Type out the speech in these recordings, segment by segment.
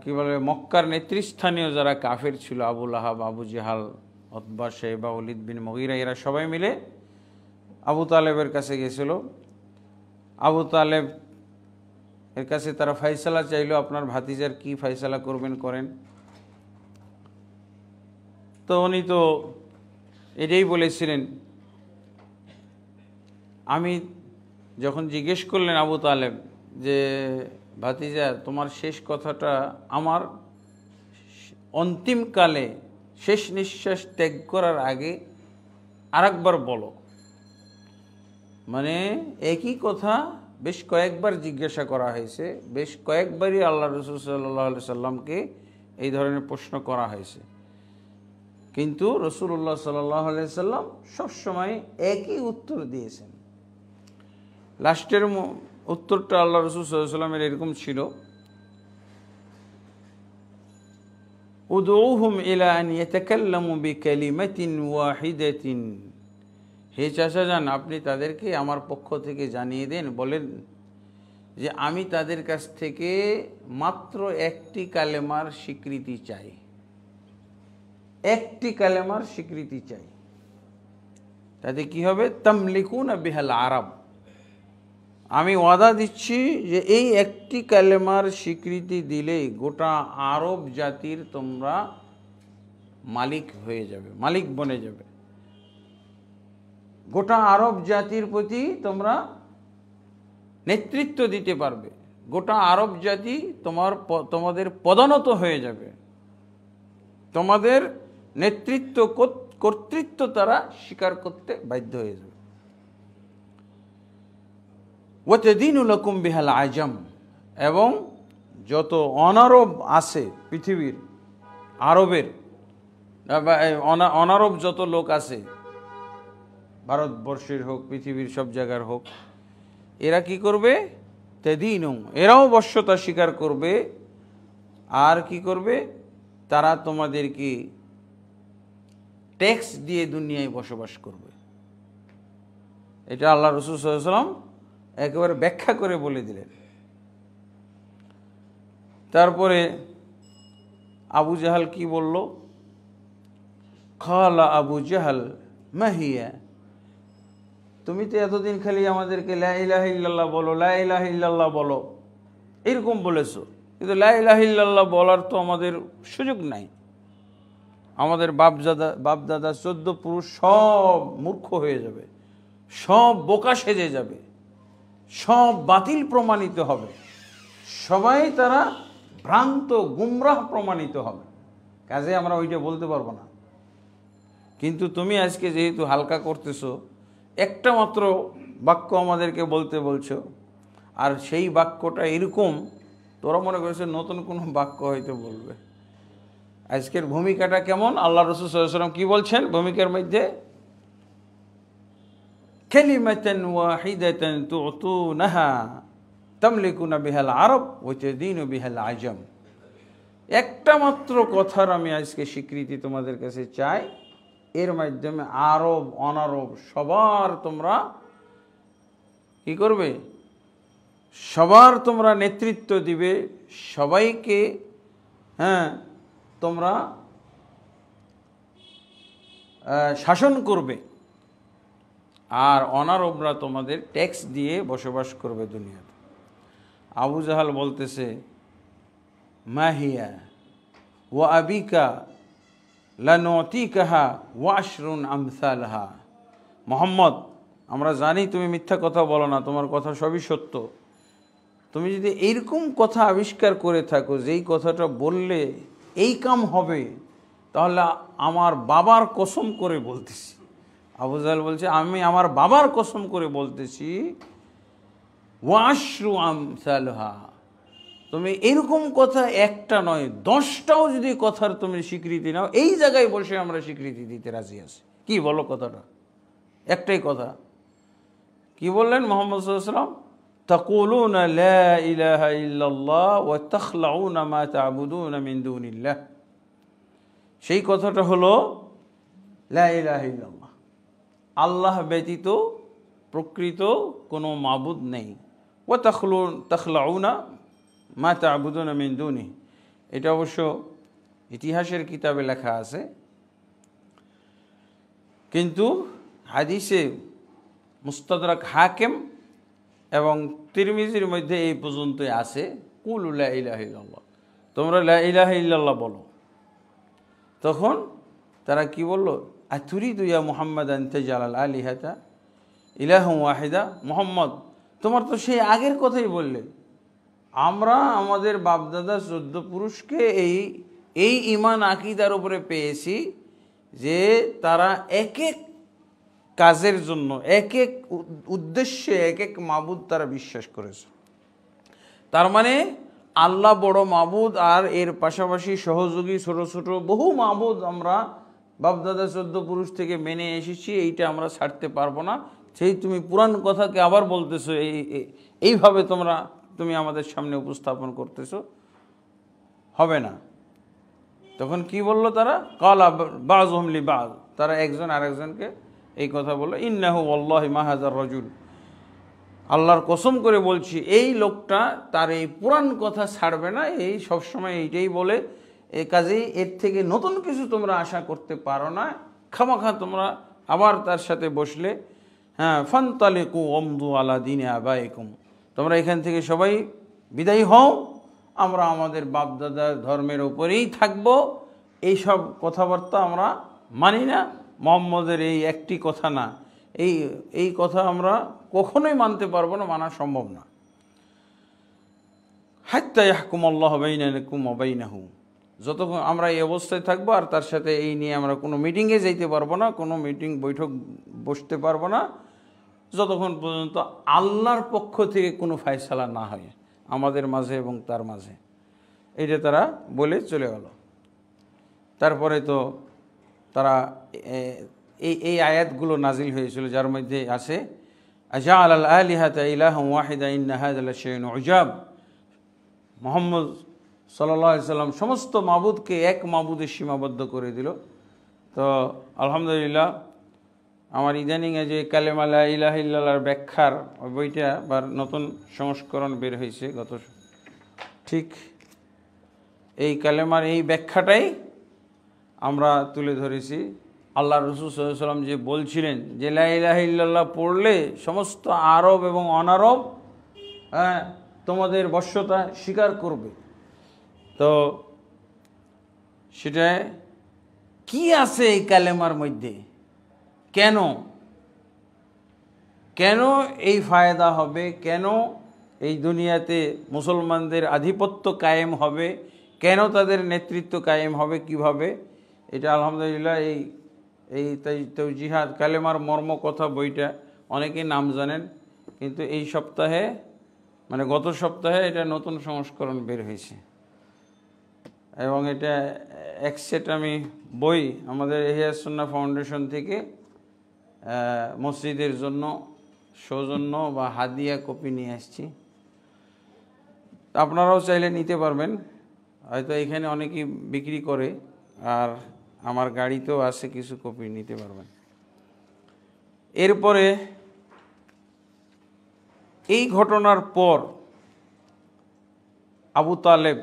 কি বলে মক্কার নেতৃস্থানীয় যারা কাফের ছিল, আবু লাহাব, আবু জেহাল, উতবা, শাইবা, ওয়ালিদ বিন মুগীরা, এরা সবাই মিলে আবু তালেবের কাছে গেছিল। আবু তালেব এর কাছে তারা ফয়সালা চাইলো, আপনার ভাতিজার কি ফয়সালা করবেন করেন। তো উনি তো এটাই বলেছিলেন। আমি যখন জিজ্ঞেস করলেন আবু তালেব যে ভাতিজা তোমার শেষ কথাটা আমার অন্তিমকালে শেষ নিঃশ্বাস ত্যাগ করার আগে আরেকবার বলো, মানে একই কথা বেশ কয়েকবার জিজ্ঞাসা করা হয়েছে, বেশ কয়েকবারই আল্লাহ রাসূল সাল্লাল্লাহু আলাইহি সাল্লামকে এই ধরনের প্রশ্ন করা হয়েছে, কিন্তু রাসূলুল্লাহ সাল্লাল্লাহু আলাইহি সাল্লাম সবসময় একই উত্তর দিয়েছেন। লাস্টের উত্তরটা আল্লাহ রাসূল সাল্লাল্লাহু আলাইহি সাল্লামের এরকম ছিল, উদউহুম ইলা আন ইয়াতাকাল্লামু বিকালিমাতিন ওয়াহিদাতিন, হে চাচা যান আপনি তাদেরকে আমার পক্ষ থেকে জানিয়ে দেন, বলেন যে আমি তাদের কাছ থেকে মাত্র একটি কালেমার স্বীকৃতি চাই, একটি কালেমার স্বীকৃতি চাই। তাতে কি হবে? তামলিকুনা বিহাল আরব, আমি ওয়াদা দিচ্ছি যে এই একটি কালেমার স্বীকৃতি দিলেই গোটা আরব জাতির তোমরা মালিক হয়ে যাবে, মালিক বনে যাবে। গোটা আরব জাতির প্রতি তোমরা নেতৃত্ব দিতে পারবে, গোটা আরব জাতি তোমাদের পদানত হয়ে যাবে, তোমাদের নেতৃত্ব কর্তৃত্ব তারা স্বীকার করতে বাধ্য হয়ে যাবে। ওয়াতাদিনু লাকুম বিহাল আজম, এবং যত অনারব আছে পৃথিবীর, আরবের অনারব যত লোক আছে, ভারতবর্ষের হোক পৃথিবীর সব জায়গার হোক, এরা কি করবে? তাদিনু, এরাও বশ্যতা স্বীকার করবে। আর কি করবে? তারা তোমাদেরকে ট্যাক্স দিয়ে দুনিয়ায় বসবাস করবে। এটা আল্লাহ রাসূল সাল্লাল্লাহু আলাইহি ওয়াসাল্লাম একেবারে ব্যাখ্যা করে বলে দিলেন। তারপরে আবু জাহাল কি বলল? খালা আবু জাহাল মাহিয়া, তুমি তো এতদিন খালি আমাদেরকে লা ইলাহা ইল্লাল্লাহ বলো, লা ইলাহা ইল্লাল্লাহ বলো, এরকম বলেছো, কিন্তু লা ইলাহা ইল্লাল্লাহ বলার তো আমাদের সুযোগ নাই। আমাদের বাপদাদা 14 পুরুষ সব মূর্খ হয়ে যাবে, সব বোকা সেজে যাবে, সব বাতিল প্রমাণিত হবে, সবাই তারা ভ্রান্ত গুমরাহ প্রমাণিত হবে, কাজে আমরা ওইটা বলতে পারবো না। কিন্তু তুমি আজকে যেহেতু হালকা করতেছো, একটা মাত্র বাক্য আমাদেরকে বলতে বলছো, আর সেই বাক্যটা এরকম, তোরা মনে করেছো নতুন কোনো বাক্য হয়তো বলবে। আজকের ভূমিকাটা কেমন? আল্লাহ রাসূল সাল্লাল্লাহু আলাইহি ওয়াসাল্লাম কি বলছেন ভূমিকার মধ্যে? কালিমাতান ওয়াহিদাতান তুতুনাহা তামলিকুনা বিহাল আরব ওয়া তাদিনু বিহাল আজম, একটা মাত্র কথার আমি আজকে স্বীকৃতি তোমাদের কাছে চাই, এর মাধ্যমে আরব অনারব সবার তোমরা কি করবে? সবার তোমরা নেতৃত্ব দিবে, সবাইকে তোমরা শাসন করবে, আর অনারবরা তোমাদের ট্যাক্স দিয়ে বসবাস করবে দুনিয়াতে। আবু জাহাল বলতেছে মাহিয়া ওয়া আবিকা লানুতিকাহা ওয়া আশরুন আমসালহা, মুহাম্মদ আমরা জানি তুমি মিথ্যা কথা বলো না, তোমার কথা সবই সত্য, তুমি যদি এইরকম কথা আবিষ্কার করে থাকো যেই কথাটা বললে এই কাম হবে, তাহলে আমার বাবার কসম করে বলতেছি। আবু জাহল বলছে আমি আমার বাবার কসম করে বলতেছি, ওয়া আশরু আমসালহা, তুমি এরকম কথা একটা নয় 10টাও যদি কথার তুমি স্বীকৃতি নাও, এই জায়গায় বসে আমরা স্বীকৃতি দিতে রাজি আছি। কি বলো কথাটা? একটাই কথা। কি বললেন মুহাম্মদ সাল্লাল্লাহু আলাইহি ওয়াসাল্লাম? তাকুলুনা লা ইলাহা ইল্লাল্লাহ ওয়া তাখলাউনা মা তা'বুদুনা মিন দুনিল্লাহ, সেই কথাটা হলো লা ইলাহা ইল্লাল্লাহ, আল্লাহ ব্যতীত প্রকৃত কোনো মাবুদ নেই। ওয়া তাখলাউনা মা তা'বুদুনা মিন দুনিহি, এটা অবশ্য ইতিহাসের কিতাবে লেখা আছে, কিন্তু হাদিসে মুস্তাদরাক হাকিম এবং তিরমিজির মধ্যে এই পর্যন্তই আছে, কুলু লা ইলাহা ইল্লাল্লাহ, তোমরা লা ইলাহা ইল্লাল্লাহ বলো। তখন তারা কি বলল, আতুরিদু ইয়া মুহাম্মাদ আন তাজআলাল আলিহাতা ইলাহান ওয়াহিদা, মুহাম্মদ তোমার তো সেই আগের কথাই বললে, আমরা আমাদের বাপদাদা 14 পুরুষকে এই ঈমান আকীদার উপরে পেয়েছি যে তারা এক এক কাজের জন্য এক এক উদ্দেশ্যে এক এক মাবুদ তারা বিশ্বাস করেছে। তার মানে আল্লাহ বড় মাবুদ, আর এর পাশাপাশি সহযোগী ছোট ছোট বহু মাবুদ আমরা বাপদাদা 14 পুরুষ থেকে মেনে এসেছি, এইটা আমরা ছাড়তে পারবো না। সেই তুমি পুরান কথাকে আবার বলতেছো, এইভাবে তুমি আমাদের সামনে উপস্থাপন করতেছো, হবে না। তখন কি বলল তারা, কালা বাযুহুম লিবায, তারা একজন আরেকজনকে এই কথা বলল, ইন্নাহু ওয়াল্লাহি মা হাযার রাজুল, আল্লাহর কসম করে বলছি এই লোকটা তার এই পুরান কথা ছাড়বে না, এই সবসময় এইটাই বলে, এই কাজেই এর থেকে নতুন কিছু তোমরা আশা করতে পারো না, খামাখা তোমরা আবার তার সাথে বসলে। হ্যাঁ, ফান্তালিকু ওয়ামদু আলা দীনি আবাইকুম, তোমরা এখান থেকে সবাই বিদায়ী হও, আমরা আমাদের বাপদাদার ধর্মের উপরেই থাকব, এইসব কথাবার্তা আমরা মানি না, মুহাম্মদের এই একটি কথা না, এই কথা আমরা কখনোই মানতে পারবো না, মানা সম্ভব না। হাত্তা ইয়াহকুমাল্লাহু বাইনাকুম ওয়া বাইনাহু, যতক্ষণ আমরা এই অবস্থায় থাকবো আর তার সাথে এই নিয়ে আমরা কোনো মিটিংয়ে যাইতে পারবো না, কোনো মিটিং বৈঠক বসতে পারবো না, যতক্ষণ পর্যন্ত আল্লাহর পক্ষ থেকে কোনো ফায়সালা না হয় আমাদের মাঝে এবং তার মাঝে। এইটা তারা বলে চলে গেল। তারপরে তো তারা এই আয়াতগুলো নাজিল হয়েছিল, যার মধ্যে আছে আজাআলাল আলিহাতা ইলাহান ওয়াহিদা ইন্না হাযা লাশাইউন উজাব, মুহাম্মদ সাল্লাল্লাহু আলাইহি সাল্লাম সমস্ত মাবুদকে এক মাবুদে সীমাবদ্ধ করে দিল। তো আলহামদুলিল্লাহ আমার ইদানিংয়ে যে কালেমা লা ইলাহা ইল্লাল্লাহর ব্যাখ্যার ওই বইটা বা নতুন সংস্করণ বের হয়েছে গত, ঠিক এই কালেমার এই ব্যাখ্যাটাই আমরা তুলে ধরেছি। আল্লাহ রাসূল সাল্লাল্লাহু আলাইহি ওয়াসাল্লাম যে বলছিলেন যে লা ইলাহা ইল্লাল্লাহ পড়লে সমস্ত আরব এবং অনারব তোমাদের বশ্যতা স্বীকার করবে। তো সেটা কি আছে এই কালেমার মধ্যে, কেন এই ফায়দা হবে, কেন এই দুনিয়াতে মুসলমানদের আধিপত্য কায়েম হবে, কেন তাদের নেতৃত্ব কায়েম হবে, কিভাবে, এটা আলহামদুলিল্লাহ এই তাওজীহাত কালেমার মর্ম কথা বইটা অনেকেই নাম জানেন, কিন্তু এই সপ্তাহে মানে গত সপ্তাহে এটা নতুন সংস্করণ বের হয়েছে এবং এটা এক সেট আমি বই আমাদের ইহয়া সুন্নাহ ফাউন্ডেশন থেকে মসজিদের জন্য সৌজন্য বা হাদিয়া কপি নিয়ে আসছি। আপনারাও চাইলে নিতে পারবেন, হয়তো এখানে অনেকেই বিক্রি করে, আর আমার গাড়িতেও আছে, কিছু কপি নিতে পারবেন। এরপরে এই ঘটনার পর আবু তালেব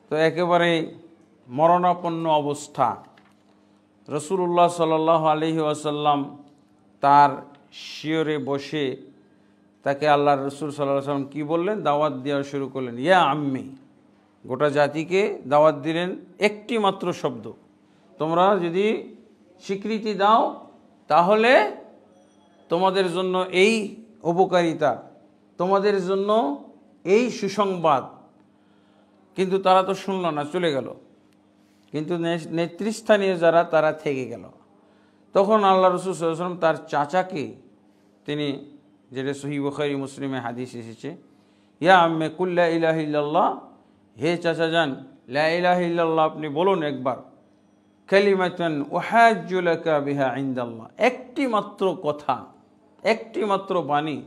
তো একেবারে মরণাপন্ন অবস্থা, রাসূলুল্লাহ সাল্লাল্লাহু আলাইহি ওয়াসাল্লাম তার শিয়রে বসে তাকে আল্লাহর রাসূল সাল্লাল্লাহু আলাইহি ওয়াসাল্লাম কী বললেন, দাওয়াত দেওয়া শুরু করলেন, ইয়া আম্মি, গোটা জাতিকে দাওয়াত দিলেন একটি মাত্র শব্দ, তোমরা যদি স্বীকৃতি দাও তাহলে তোমাদের জন্য এই উপকারিতা, তোমাদের জন্য এই সুসংবাদ। কিন্তু তারা তো শুনল না, চলে গেল। কিন্তু নেতৃস্থানীয় যারা তারা থেকে গেল। তখন আল্লাহ রাসূল সাল্লাল্লাহু আলাইহি ওয়াসাল্লাম তার চাচাকে, তিনি যেটা সহিহ বুখারী মুসলিমে হাদিস এসেছে, ইয়া আম্মে কুল লা ইলাহা ইল্লাল্লাহ, হে চাচা যান লা ইলাহা ইল্লাল্লাহ আপনি বলুন একবার, কালিমাতান উহাজ্জু লাকা বিহা ইনদাল্লাহ, একটি মাত্র কথা, একটি মাত্র বাণী,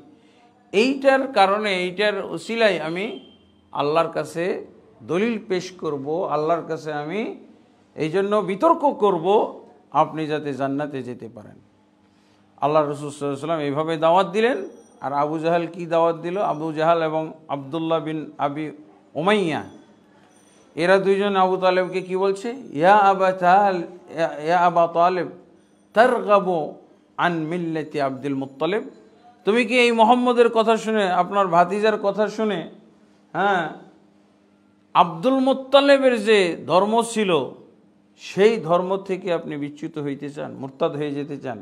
এইটার কারণে এইটার ওসিলায় আমি আল্লাহর কাছে দলিল পেশ করব, আল্লাহর কাছে আমি এই জন্য বিতর্ক করব আপনি যাতে জান্নাতে যেতে পারেন। আল্লাহ রাসূল সাল্লাল্লাহু আলাইহি ওয়াসাল্লাম এইভাবে দাওয়াত দিলেন। আর আবু জাহাল কি দাওয়াত দিল? আবু জাহাল এবং আব্দুল্লাহ বিন আবি উমাইয়া, এরা দুইজন আবু তালেবকে কি বলছে, ইয়া আবা তালেব তারগাবু আন মিল্লাতি আব্দুল মুত্তালিব, তুমি কি এই মোহাম্মদের কথা শুনে, আপনার ভাতিজার কথা শুনে, হ্যাঁ, আব্দুল মুত্তালিবের যে ধর্ম ছিল সেই ধর্ম থেকে আপনি বিচ্যুত হইতে চান, মুরতাদ হয়ে যেতে চান?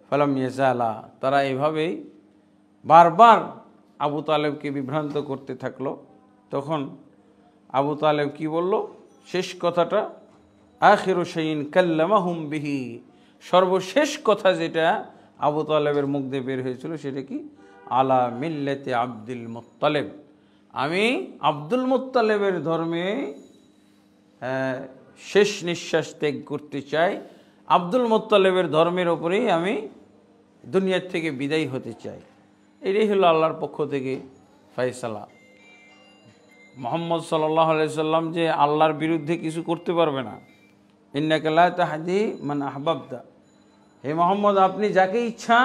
ফালাম ইয়াজালা, তারা এভাবেই বারবার আবু তালেবকে বিভ্রান্ত করতে থাকলো। তখন আবু তালেব কি বলল, শেষ কথাটা, আখিরু শাইইন কাল্লামাহুম বিহি, সর্বশেষ কথা যেটা আবু তালেবের মুখ দিয়ে বের হয়েছিল সেটা কি, আলা মিল্লাতি আব্দুল মুত্তালিব, আমি আব্দুল মুত্তালিবের ধর্মে শেষ নিঃশ্বাস ত্যাগ করতে চাই, আব্দুল মুত্তালিবের ধর্মের ওপরেই আমি দুনিয়ার থেকে বিদায় হতে চাই। এটাই হলো আল্লাহর পক্ষ থেকে ফয়সালা। মুহাম্মদ সাল্লাল্লাহু আলাইহি সাল্লাম যে আল্লাহর বিরুদ্ধে কিছু করতে পারবে না। ইন্নাকা লা তাহদি মান আহবাবতা, হে মুহাম্মদ, আপনি যাকে ইচ্ছা,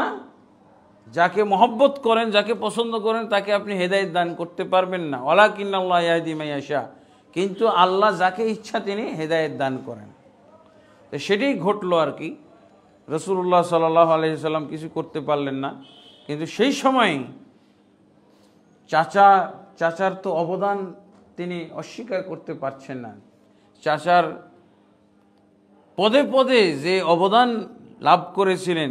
যাকে মহব্বত করেন, যাকে পছন্দ করেন, তাকে আপনি হেদায়েত দান করতে পারবেন না। ওয়ালাকিন্নাল্লাহ ইয়াহদি মান ইয়াশা, কিন্তু আল্লাহ যাকে ইচ্ছা তিনি হেদায়েত দান করেন। তো সেটাই ঘটলো আর কি। রাসূলুল্লাহ সাল্লাল্লাহু আলাইহি সাল্লাম কিছু করতে পারলেন না, কিন্তু সেই সময় চাচার তো অবদান তিনি অস্বীকার করতে পারছেন না। চাচার পদে পদে যে অবদান লাভ করেছিলেন,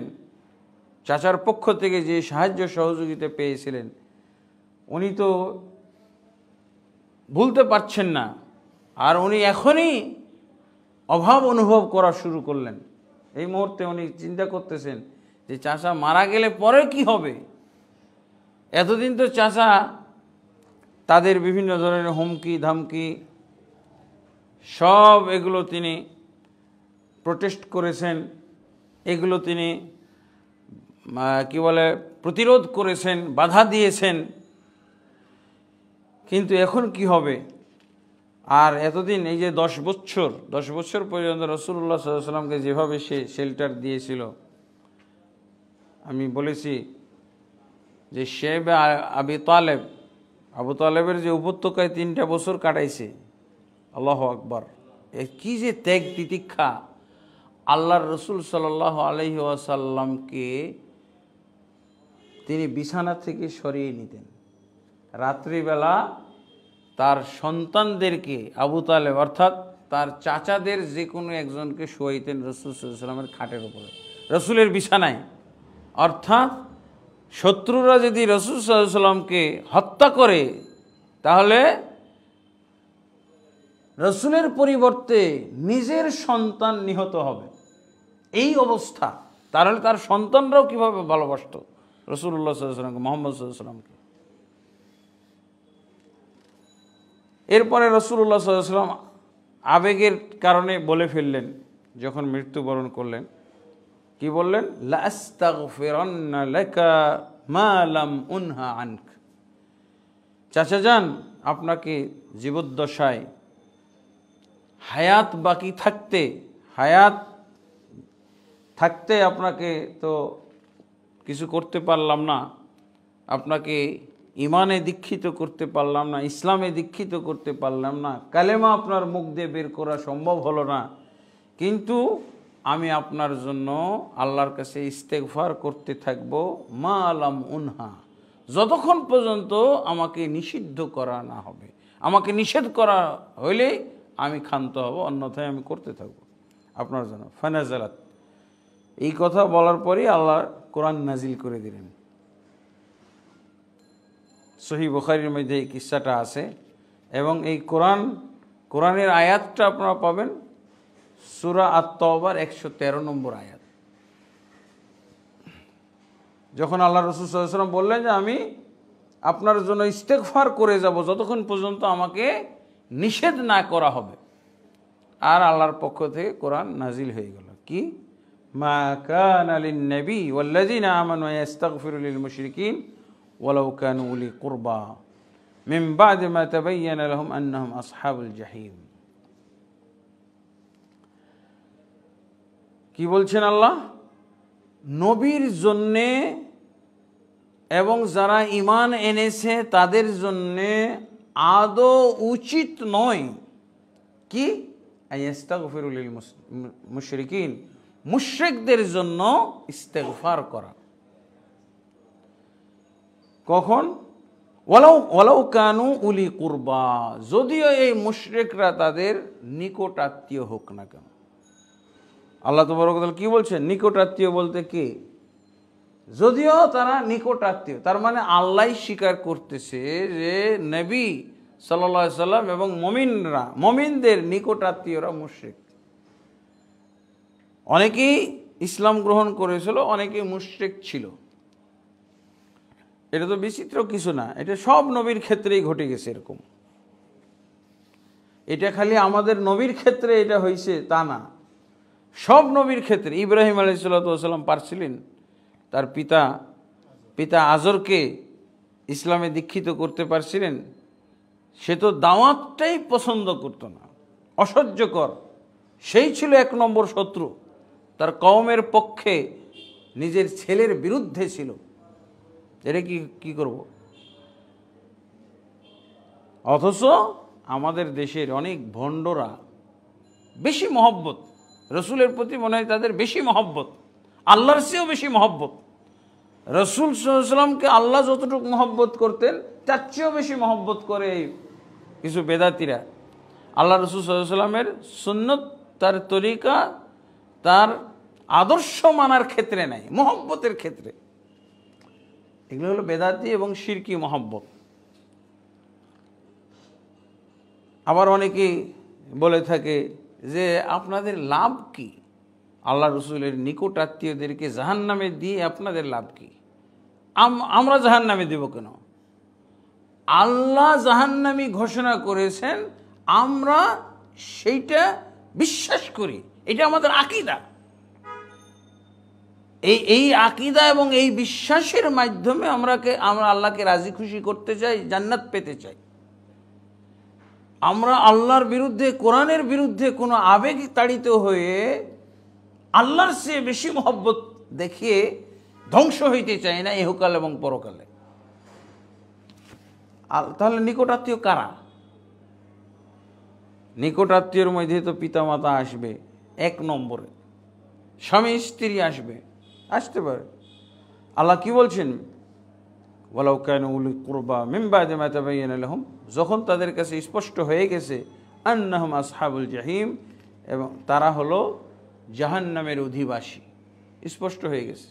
চাচার পক্ষ থেকে যে সাহায্য সহযোগিতা পেয়েছিলেন, উনি তো ভুলতে পারছেন না। আর উনি এখনই অভাব অনুভব করা শুরু করলেন। এই মুহূর্তে উনি চিন্তা করতেছেন যে চাচা মারা গেলে পরে কি হবে। এতদিন তো চাচা তাদের বিভিন্ন ধরনের হুমকি ধামকি সব এগুলো তিনি প্রোটেস্ট করেছেন, এগুলো তিনি কি বলে প্রতিরোধ করেছেন, বাধা দিয়েছেন, কিন্তু এখন কি হবে। আর এতদিন এই যে 10 বছর পর্যন্ত রাসূলুল্লাহ সাল্লাল্লাহু আলাইহি ওয়াসাল্লামকে যেভাবে সে শেল্টার দিয়েছিল, আমি বলেছি যে শেবে আবু তালেবের যে উপত্যকায় 3টা বছর কাটাইছে, আল্লাহু আকবার, কি যে ত্যাগ তিতিক্ষা। আল্লাহর রসুল সাল্লাল্লাহু আলাইহি ওয়াসাল্লামকে তিনি বিছানা থেকে সরিয়ে নিতেন। রাত্রিবেলা তার সন্তানদেরকে আবু তালেব অর্থাৎ তার চাচাদের যে কোনো একজনকে শোয়াইতেন রাসূল সাল্লাল্লাহু আলাইহি ওয়াসাল্লামের খাটের উপরে, রসুলের বিছানায়। অর্থাৎ শত্রুরা যদি রাসূল সাল্লাল্লাহু আলাইহি ওয়াসাল্লামকে হত্যা করে, তাহলে রসুলের পরিবর্তে নিজের সন্তান নিহত হবে। এই অবস্থা, তাহলে তার সন্তানরাও কিভাবে ভালোবাসত রাসূলুল্লাহ সাল্লাল্লাহু আলাইহি ওয়াসাল্লামকে, মুহাম্মদ সাল্লাল্লাহু আলাইহি ওয়াসাল্লামকে। এরপরে রাসূলুল্লাহ সাল্লাল্লাহু আলাইহি ওয়াসাল্লাম আবেগের কারণে বলে ফেললেন, যখন মৃত্যুবরণ করলেন, কি বললেন, লা আস্তাগফিরান্না লাকা মা লাম উনহা আনক, চাচা যান, আপনাকে জীবদ্দশায় হায়াত বাকি থাকতে আপনাকে তো কিছু করতে পারলাম না, আপনাকে ইমানে দীক্ষিত করতে পারলাম না, ইসলামে দীক্ষিত করতে পারলাম না, কালেমা আপনার মুখ দিয়ে বের করা সম্ভব হলো না, কিন্তু আমি আপনার জন্য আল্লাহর কাছে ইস্তেগফার করতে থাকব মা লাম উনহা, যতক্ষণ পর্যন্ত আমাকে নিষিদ্ধ করা না হবে। আমাকে নিষেধ করা হইলে আমি ক্ষান্ত হব, অন্যথায় আমি করতে থাকব আপনার জন্য। ফানাজালাত, এই কথা বলার পরেই আল্লাহ কোরআন নাজিল করে দিলেন। সহিহ বুখারীর মধ্যে এই কিস্সাটা আছে, এবং এই কোরআনের আয়াতটা আপনারা পাবেন সূরা আত-তাওবার 113 নম্বর আয়াত। যখন আল্লাহ রাসূল সাল্লাল্লাহু আলাইহি ওয়াসাল্লাম বললেন যে আমি আপনার জন্য ইস্তেগফার করে যাব যতক্ষণ পর্যন্ত আমাকে নিষেধ না করা হবে, আর আল্লাহর পক্ষ থেকে কোরআন নাজিল হয়ে গেল। কি, মা কানা লিন-নবী ওয়াল্লাযীনা আমানু ইয়াস্তাগফিরু লিল মুশরিকিন ওয়ালাউ কানু উলি কুরবা মিন বা'দি মা তাবায়্যানা লাহুম আন্নাহুম আসহাবুল জাহিম। কি বলছেন আল্লাহ, নবীর জন্যে এবং যারা ঈমান এনেছে তাদের জন্যে আদৌ উচিত নয় কি আইয়াস্তাগফিরু লিল মুশরিকিন, মুশরিকদের জন্য ইস্তেগফার করা। কখন? ওয়ালাউ কানু উলি কুরবা, যদিও এই মুশরিকরা তাদের নিকট আত্মীয় হোক না কেন। আল্লাহ তাবারক ওয়া তাআলা কি বলছেন? নিকট আত্মীয় বলতে কে? যদিও তারা নিকট আত্মীয়, তার মানে আল্লাহ স্বীকার করতেছে যে নবী সাল্লাল্লাহু আলাইহি সাল্লাম এবং মুমিনদের নিকট আত্মীয়রা মুশরিক। অনেকেই ইসলাম গ্রহণ করেছিল, অনেকেই মুশরিক ছিল। এটা তো বিচিত্র কিছু না, এটা সব নবীর ক্ষেত্রেই ঘটে গেছে এরকম। এটা খালি আমাদের নবীর ক্ষেত্রে এটা হয়েছে তা না, সব নবীর ক্ষেত্রে। ইব্রাহিম আলাইহিস সালাম পারছিলেন তার পিতা আজরকে ইসলামে দীক্ষিত করতে পারছিলেন? সে তো দাওয়াতটাই পছন্দ করতো না, অসহ্যকর। সেই ছিল 1 নম্বর শত্রু, তার কওমের পক্ষে নিজের ছেলের বিরুদ্ধে ছিল। এটা কি করব? অথচ আমাদের দেশের অনেক ভণ্ডরা বেশি মহব্বত রসুলের প্রতি, মনে হয় তাদের বেশি মহব্বত, আল্লাহর চেয়েও বেশি মহব্বত। রসুল সাল্লাল্লাহু আলাইহি ওয়াসাল্লামকে আল্লাহ যতটুকু মহব্বত করতেন তার চেয়েও বেশি মহব্বত করে কিছু বেদাতিরা। আল্লাহ রসুল সাল্লাল্লাহু আলাইহি ওয়াসাল্লামের সুন্নত, তার তরিকা, তার আদর্শ মানার ক্ষেত্রে নাই, মহব্বতের ক্ষেত্রে। এগুলো হলো বেদাতি এবং শিরকি মহব্বত। আবার অনেকেই বলে থাকে যে আপনাদের লাভ কি? আল্লাহ রসুলের নিকট আত্মীয়দেরকে জাহান্নামে দিয়ে আপনাদের লাভ কি? আমরা জাহান্নামে দেব কেন? আল্লাহ জাহান্নামী ঘোষণা করেছেন, আমরা সেইটা বিশ্বাস করি, এটা আমাদের আকীদা। এই আকীদা এবং এই বিশ্বাসের মাধ্যমে আমরা আল্লাহকে রাজি খুশি করতে চাই, জান্নাত পেতে চাই। আমরা আল্লাহর বিরুদ্ধে, কোরআনের বিরুদ্ধে কোনো আবেগ তাড়িত হয়ে আল্লাহর চেয়ে বেশি মহব্বত দেখিয়ে ধ্বংস হইতে চাই না ইহকাল এবং পরকালে। তাহলে নিকটাত্মীয় কারা? নিকটাত্মীয়র মধ্যে তো পিতামাতা আসবে 1 নম্বরে, স্বামী স্ত্রী আসতে পারে। আল্লাহ কি বলছেন? ওয়ালাউ কানু উলি কুরবা মিন বাদি মা তাবায়্যানা লাহুম, যখন তাদের কাছে স্পষ্ট হয়ে গেছে আন্নাহুম আসহাবুল জাহিম, এবং তারা হলো জাহান্নামের অধিবাসী। স্পষ্ট হয়ে গেছে।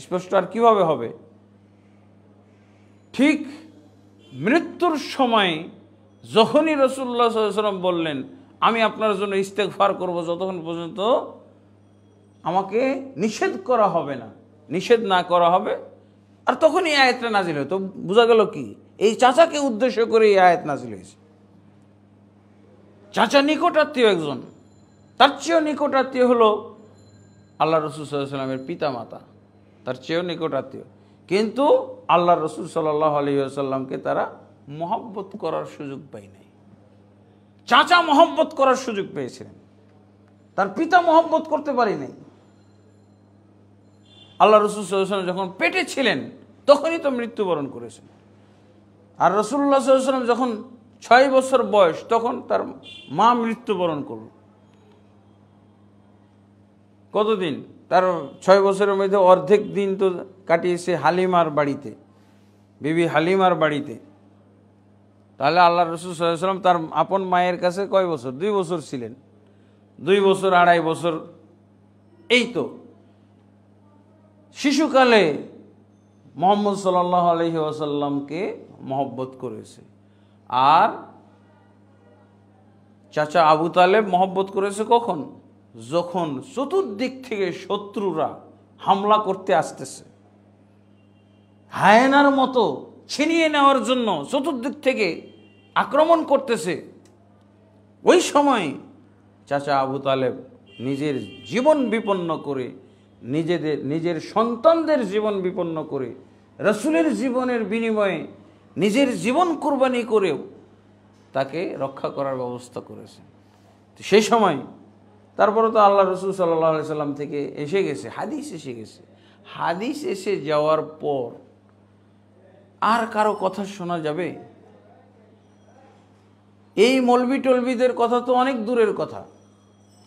স্পষ্ট আর কিভাবে হবে? ঠিক মৃত্যুর সময় যখনই রাসূলুল্লাহ সাল্লাল্লাহু আলাইহি ওয়াসাল্লাম বললেন আমি আপনার জন্য ইস্তেগফার করব যতক্ষণ পর্যন্ত আমাকে নিষেধ করা হবে না, নিষেধ না করা হবে, আর তখনই এই আয়াতটা নাজিল হয়। তো বোঝা গেল কি? এই চাচাকে উদ্দেশ্য করে এই আয়াত নাজিল হয়েছে। চাচা নিকটাত্মীয় একজন, তার চেয়েও নিকটাত্মীয় হলো আল্লাহ রসুল সাল্লাল্লাহু আলাইহি ওয়াসাল্লামের পিতা মাতা, তার চেয়েও নিকটাত্মীয়। কিন্তু আল্লাহ রসুল সাল্লাল্লাহু আলাইহি ওয়াসাল্লামকে তারা মহব্বত করার সুযোগ পায় নাই। চাচা মহব্বত করার সুযোগ পেয়েছিলেন, তার পিতা মহব্বত করতে পারি নাই। আল্লাহ রসুল সাল্লাল্লাহু আলাইহি ওয়াসাল্লাম যখন পেটে ছিলেন তখনই তো মৃত্যুবরণ করেছেন। আর রাসূলুল্লাহ সাল্লাল্লাহু আলাইহি ওয়াসাল্লাম যখন 6 বছর বয়স তখন তার মা মৃত্যুবরণ করল। কতদিন? তার 6 বছরের মধ্যে অর্ধেক দিন তো কাটিয়েছে হালিমার বাড়িতে, বিবি হালিমার বাড়িতে। তাহলে আল্লাহ রসুল সাল্লাল্লাহু আলাইহি ওয়াসাল্লাম তার আপন মায়ের কাছে কয় বছর? 2 বছর ছিলেন। 2 বছর 2.5 বছর, এই তো শিশুকালে মুহাম্মদ সাল্লাল্লাহু আলাইহি ওয়াসাল্লামকে মহব্বত করেছে। আর চাচা আবু তালেব মহব্বত করেছে কখন? যখন চতুর্দিক থেকে শত্রুরা হামলা করতে আসতেছে, হায়েনার মতো ছিনিয়ে নেওয়ার জন্য চতুর্দিক থেকে আক্রমণ করতেছে, ওই সময় চাচা আবু তালেব নিজের জীবন বিপন্ন করে, নিজের সন্তানদের জীবন বিপন্ন করে, রাসূলের জীবনের বিনিময়ে নিজের জীবন কুরবানি করেও তাকে রক্ষা করার ব্যবস্থা করেছে। সেই সময় তারপরে তো আল্লাহ রসুল সাল্লাল্লাহু আলাইহি সাল্লাম থেকে এসে গেছে, হাদিস এসে গেছে। হাদিস এসে যাওয়ার পর আর কারো কথা শোনা যাবে? এই মলবি টলবিদের কথা তো অনেক দূরের কথা।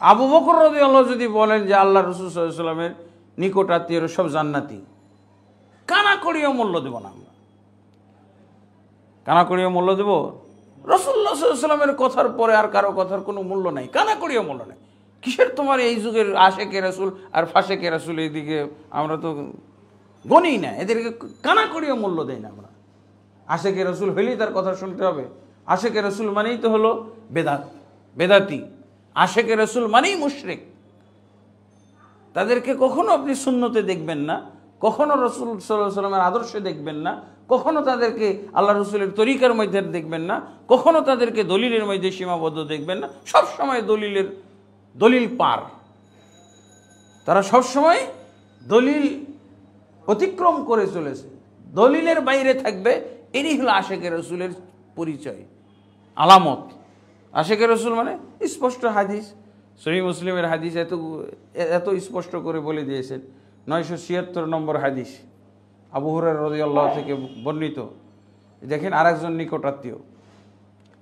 আবু বকর রাদিয়াল্লাহু যদি বলেন যে আল্লাহ রাসূল সাল্লাল্লাহু আলাইহি ওয়াসাল্লামের নিকট আত্মীয়রা সব জান্নাতি, কানাকড়িও মূল্য দেব না আমরা। কানাকড়িও মূল্য দেব? রাসূলুল্লাহ সাল্লাল্লাহু আলাইহি ওয়াসাল্লামের কথার পরে আর কারো কথার কোনো মূল্য নাই, কানাকড়িও মূল্য নাই। কিসের তোমার এই যুগের আশেকে রাসূল আর ফাসেকে রাসূল, এইদিকে আমরা তো গণই না, এদেরকে কানাকড়িও মূল্য দেয় না আমরা। আশেকে রাসূল হইলেই তার কথা শুনতে হবে। আশেকে রাসূল মানেই তো হলো বেদাতি, আশেকে রাসূল মানেই মুশরিক। তাদেরকে কখনো আপনি সুন্নতে দেখবেন না, কখনো রাসূল সাল্লাল্লাহু আলাইহি ওয়াসাল্লামের আদর্শে দেখবেন না, কখনো তাদেরকে আল্লাহ রসুলের তরিকার মধ্যে দেখবেন না, কখনো তাদেরকে দলিলের মধ্যে সীমাবদ্ধ দেখবেন না। সব সময় দলিল পার, তারা সব সময় দলিল অতিক্রম করে চলেছে, দলিলের বাইরে থাকবে। এরই হলো আশেকে রসুলের পরিচয়, আলামত। আশেকে রসুল মানে স্পষ্ট হাদিস, সহিহ মুসলিমের হাদিস এত স্পষ্ট করে বলে দিয়েছেন। 976 নম্বর হাদিস, আবু হুরায়রা রাদিয়াল্লাহু থেকে বর্ণিত। দেখেন আরেকজন নিকটাত্মীয়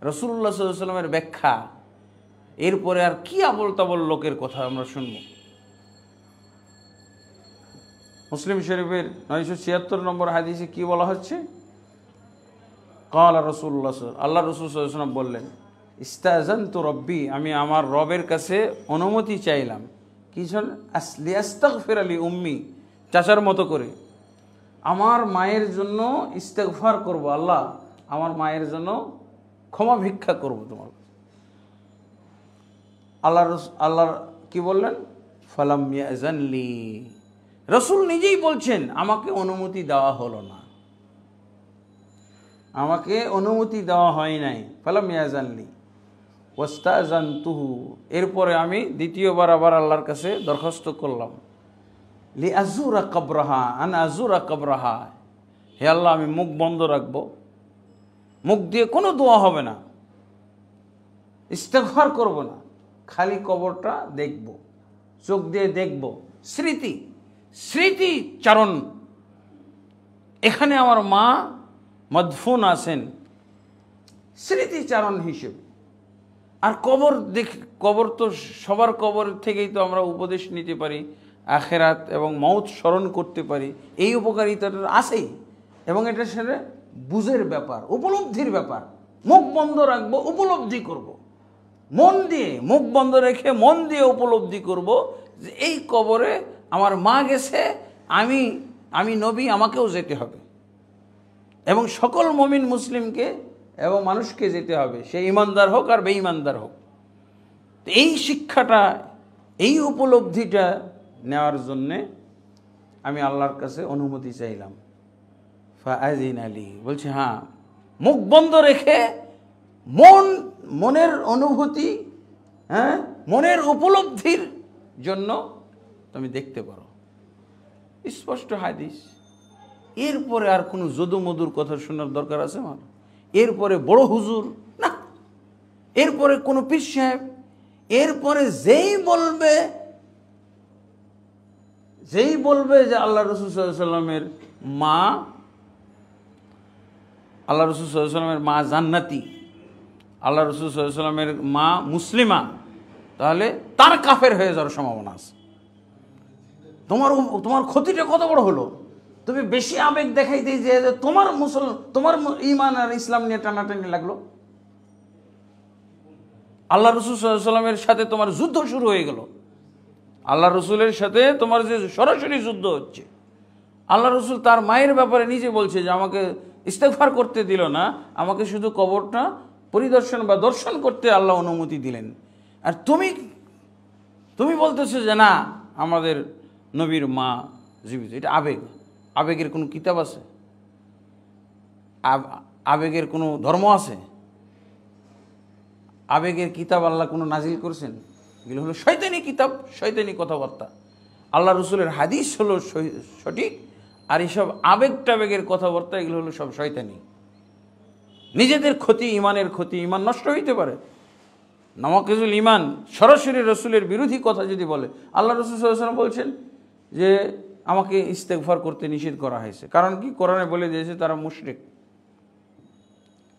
রাসূলুল্লাহ সাল্লাল্লাহু আলাইহি ওয়াসাল্লামের ব্যাখ্যা, এরপরে আর কি আবল তাবল লোকের কথা আমরা শুনব। মুসলিম শরীফের 976 নম্বর হাদিসে কি বলা হচ্ছে? ক্বালা রাসূলুল্লাহ, আল্লাহ রাসূল সাল্লাল্লাহু আলাইহি ওয়াসাল্লাম বললেন, ইস্তাযানতু রব্বি, আমি আমার রবের কাছে অনুমতি চাইলাম। কি শোন? লিয়াস্তাগফিরা লি উম্মি, চাচার মতো করে আমার মায়ের জন্য ইস্তেগফার করব। আল্লাহ, আমার মায়ের জন্য ক্ষমা ভিক্ষা করব তোমার। আল্লাহ কি বললেন? ফালাম ইয়াযানলি, রাসূল নিজেই বলছেন আমাকে অনুমতি দেওয়া হলো না, আমাকে অনুমতি দেওয়া হয় নাই। ফালাম ইয়াযানলি ওয়াস্তাযানতুহু, এরপরে আমি দ্বিতীয়বার আবার আল্লাহর কাছে দরখাস্ত করলাম। লি আজুরা কবরাহা, আন আজুরা কবরাহা, হে আল্লাহ আমি মুখ বন্ধ রাখব, মুখ দিয়ে কোনো দোয়া হবে না, ইস্তেগফার করব না, খালি কবরটা দেখব, চোখ দিয়ে দেখব, স্মৃতিচারণ। এখানে আমার মা মদফুন আছেন, স্মৃতিচারণ হিসেবে। আর কবর তো সবার কবর থেকেই তো আমরা উপদেশ নিতে পারি, আখেরাত এবং মৌত স্মরণ করতে পারি, এই উপকারিতাটা আছেই। এবং এটা সেটা বুঝের ব্যাপার, উপলব্ধির ব্যাপার। মুখ বন্ধ রাখবো, উপলব্ধি করব, মন দিয়ে, মুখ বন্ধ রেখে মন দিয়ে উপলব্ধি করব যে এই কবরে আমার মা গেছে, আমি নবী, আমাকেও যেতে হবে, এবং সকল মুমিন মুসলিমকে এবং মানুষকে যেতে হবে, সে ইমানদার হোক আর বেঈমানদার হোক। এই শিক্ষাটা, এই উপলব্ধিটা নেওয়ার জন্যে আমি আল্লাহর কাছে অনুমতি চাইলাম। ফাআযিন আলী, বলছে হ্যাঁ, মুখ বন্ধ রেখে মনের অনুভূতি, হ্যাঁ, মনের উপলব্ধির জন্য তুমি দেখতে পারো। স্পষ্ট হাদিস। এরপরে আর কোনো যদুমধুর কথা শোনার দরকার আছে আমার? এরপরে বড় হুজুর না, এরপরে কোনো পীর সাহেব, এরপরে যেই বলবে যে আল্লাহ রাসূল সাল্লাল্লাহু আলাইহি ওয়াসাল্লামের মা জান্নাতি, আল্লাহ রাসূল সাল্লাল্লাহু আলাইহি ওয়াসাল্লামের মা মুসলিমা, তাহলে তার কাফের হয়ে যাওয়ার সম্ভাবনা আছে। তোমার ক্ষতিটা কত বড় হলো? তুমি বেশি আবেগ দেখাইতে যে তোমার ঈমান আর ইসলাম নিয়ে টানাটানি লাগলো। আল্লাহ রাসূল সাল্লাল্লাহু আলাইহি ওয়াসাল্লামের সাথে তোমার যুদ্ধ শুরু হয়ে গেল। আল্লাহ রসুলের সাথে তোমার যে সরাসরি যুদ্ধ হচ্ছে। আল্লাহ রসুল তার মায়ের ব্যাপারে নিজে বলছে যে আমাকে ইস্তেগফার করতে দিল না, আমাকে শুধু কবরটা পরিদর্শন বা দর্শন করতে আল্লাহ অনুমতি দিলেন। আর তুমি বলতেছো যে না, আমাদের নবীর মা জীবিত। এটা আবেগের কোনো কিতাব আছে? আবেগের কোনো ধর্ম আছে? আবেগের কিতাব আল্লাহ কোনো নাজিল করছেন? এগুলো হলো শয়তানি কিতাব, শয়তানি কথাবার্তা। আল্লাহ রসুলের হাদিস হলো সঠিক, আর এইসব আবেগের কথাবার্তা এগুলো হলো সব শয়তানি। নিজেদের ক্ষতি, ইমানের ক্ষতি, ইমান নষ্ট হইতে পারে। নামাকিজুল ইমান, সরাসরি রসুলের বিরোধী কথা যদি বলে। আল্লাহ রসুল সাল্লাল্লাহু আলাইহি ওয়াসাল্লাম বলছেন যে আমাকে ইস্তেগফার করতে নিষেধ করা হয়েছে। কারণ কি? কোরআনে বলে দিয়েছে তারা মুশরিক।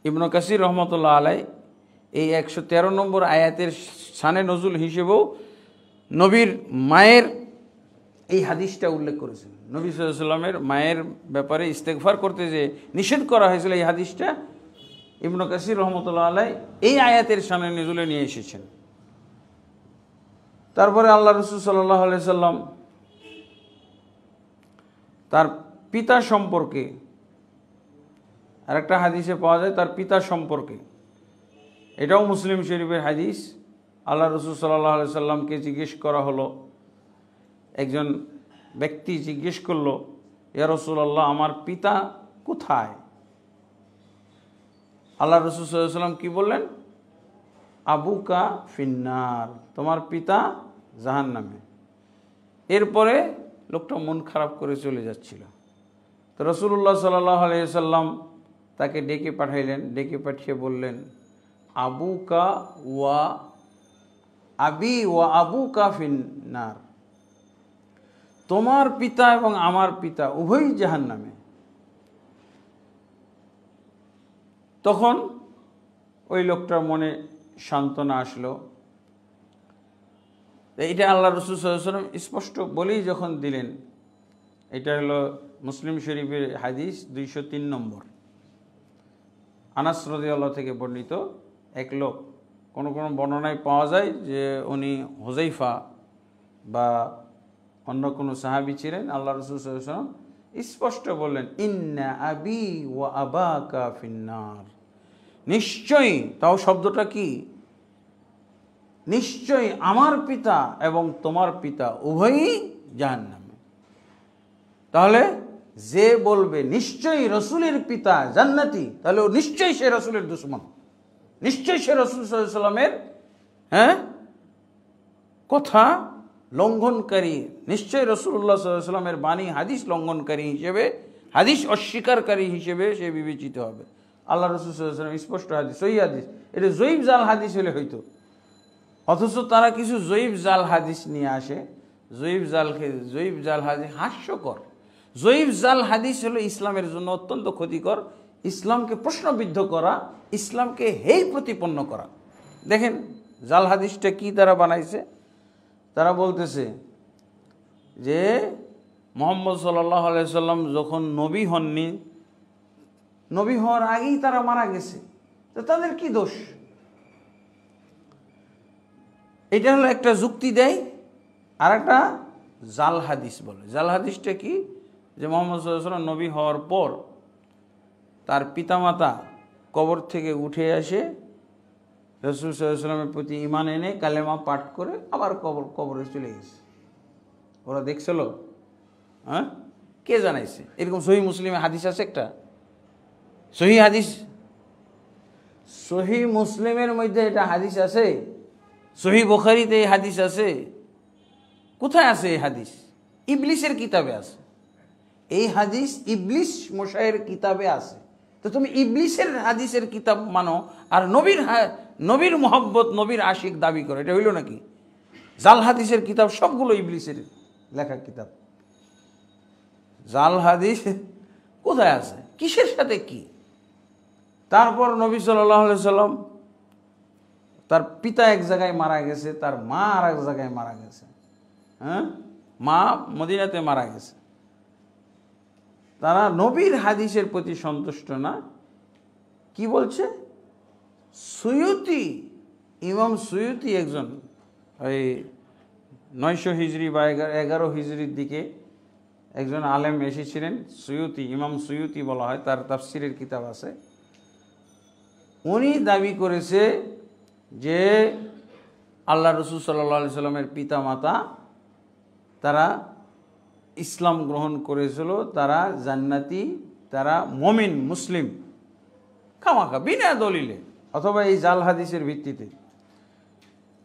ইবনে কাসির রহমতুল্লাহ আলাইহি এই 113 নম্বর আয়াতের শানে নজুল হিসেবেও নবীর মায়ের এই হাদিসটা উল্লেখ করেছেন। নবী সাল্লাল্লাহু আলাইহি ওয়াসাল্লামের মায়ের ব্যাপারে ইস্তেগফার করতে যে নিষেধ করা হয়েছিল, এই হাদিসটা ইবনে কাসির রহমতুল্লাহ আলাইহি এই আয়াতের শানে নজুলে নিয়ে এসেছেন। তারপরে আল্লাহ রাসূল সাল্লাল্লাহু আলাইহি সাল্লাম তার পিতা সম্পর্কে আরেকটা হাদিসে পাওয়া যায়, তার পিতা সম্পর্কে, এটাও মুসলিম শরীফের হাদিস। আল্লাহ রাসূল সাল্লাল্লাহু আলাইহি সাল্লামকে জিজ্ঞেস করা হলো, একজন ব্যক্তি জিজ্ঞেস করলো, ইয়া রাসূলুল্লাহ, আমার পিতা কোথায়? আল্লাহ রাসূল সাল্লাল্লাহু আলাইহি সাল্লাম কি বললেন? আবুকা ফিন্নার, তোমার পিতা জাহান্নামে। এরপরে লোকটা মন খারাপ করে চলে যাচ্ছিল। তো রাসূলুল্লাহ সাল্লাল্লাহু আলাইহি সাল্লাম তাকে ডেকে পাঠাইলেন, ডেকে পাঠিয়ে বললেন, আবুকা ওয়া আবি ওয়া আবুকা ফিন্নার, তোমার পিতা এবং আমার পিতা উভয়ই জাহান্নামে। তখন ওই লোকটার মনে সান্ত্বনা আসলো। এটা আল্লাহ রাসূল সাল্লাল্লাহু আলাইহি ওয়াসাল্লাম স্পষ্ট বলেই যখন দিলেন, এটা হলো মুসলিম শরীফের হাদিস 203 নম্বর। আনাস রাদিয়াল্লাহু থেকে বর্ণিত এক লোক, কোন কোন বর্ণনায় পাওয়া যায় যে উনি হুযাইফা বা অন্য কোনো সাহাবী ছিলেন। আল্লাহ রাসূল সাল্লাল্লাহু আলাইহি ওয়াসাল্লাম স্পষ্ট বললেন, ইন্না আবি ওয়া আবাকা ফিন্নার, নিশ্চয়ই, তাও শব্দটা কি? নিশ্চয়ই আমার পিতা এবং তোমার পিতা উভয়ই জাহান্নামে। তাহলে যে বলবে নিশ্চয়ই রসুলের পিতা জান্নাতি, তাহলে ও নিশ্চয়ই সে রসুলের দুশমন, নিশ্চয়ই সে রসুল সাল্লাল্লাহু আলাইহি ওয়াসাল্লামের কথা লঙ্ঘনকারী, নিশ্চয়ই রাসূলুল্লাহ সাল্লাল্লাহু আলাইহি ওয়াসাল্লামের বাণী হাদিস লঙ্ঘনকারী হিসেবে, হাদিস অস্বীকারী হিসেবে সে বিবেচিত হবে। আল্লাহ রাসূল সাল্লাল্লাহু আলাইহি ওয়াসাল্লাম স্পষ্ট হাদিস, সহিহ হাদিস। এটা জয়ীফ জাল হাদিস হলে হইতো, অথচ তারা কিছু জয়ীফ জাল হাদিস নিয়ে আসে। জয়ীফ জাল হাদিস হাস্যকর। জয়ীফ জাল হাদিস হলো ইসলামের জন্য অত্যন্ত ক্ষতিকর, ইসলামকে প্রশ্নবিদ্ধ করা, ইসলামকে হেয় প্রতিপন্ন করা। দেখেন জাল হাদিসটা কি তারা বানাইছে। তারা বলতেছে যে মুহাম্মদ সাল্লাল্লাহু আলাইহি সাল্লাম যখন নবী হননি, নবী হওয়ার আগেই তারা মারা গেছে, তো তাদের কি দোষ? এটা হলো একটা যুক্তি দেয়। আর একটা জাল হাদিস বলে। জাল হাদিসটা কি? যে মুহাম্মদ সাল্লাল্লাহু আলাইহি ওয়াসাল্লাম নবী হওয়ার পর তার পিতামাতা কবর থেকে উঠে আসে, রাসূল সাল্লাল্লাহু আলাইহি ওয়াসাল্লামের প্রতি ঈমান এনে কালেমা পাঠ করে আবার কবরে চলে গেছে। ওরা দেখছিল? হ্যাঁ, কে জানাইছে? এরকম সহিহ মুসলিমে হাদিস আছে একটা, সহিহ হাদিস, সহিহ মুসলিমের মধ্যে এটা হাদিস আছে, সহিহ বুখারীতে এই হাদিস আছে। কোথায় আছে এই হাদিস? ইবলিসের কিতাবে আছে এই হাদিস, ইবলিস মশাইয়ের কিতাবে আছে। তো তুমি ইবলিসের হাদিসের কিতাব মানো আর নবীর মোহাব্বত, নবীর আশিক দাবি করো, এটা হইল নাকি? জাল হাদিসের কিতাব সবগুলো ইবলিসের লেখা কিতাব। জাল হাদিস কোথায় আছে? কিসের সাথে কি? তারপর নবী সাল্লাল্লাহু আলাইহি সাল্লাম, তার পিতা এক জায়গায় মারা গেছে, তার মা আর এক জায়গায় মারা গেছে। হ্যাঁ, মা মদিনাতে মারা গেছে। তারা নবীর হাদিসের প্রতি সন্তুষ্ট না। কি বলছে? সুয়ুতি, ইমাম সুয়ুতি একজন, ওই 900 হিজরি বা 11 হিজরির দিকে একজন আলেম এসেছিলেন, সুয়ুতি, ইমাম সুয়ুতি বলা হয়, তার তাফসিরের কিতাব আছে। উনি দাবি করেছে যে আল্লাহ রাসূল সাল্লাল্লাহু আলাইহি সাল্লামের পিতা মাতা তারা ইসলাম গ্রহণ করেছিল, তারা জান্নাতি, তারা মুমিন মুসলিম, খামাখা বিনা দলিলে অথবা এই জাল হাদিসের ভিত্তিতে।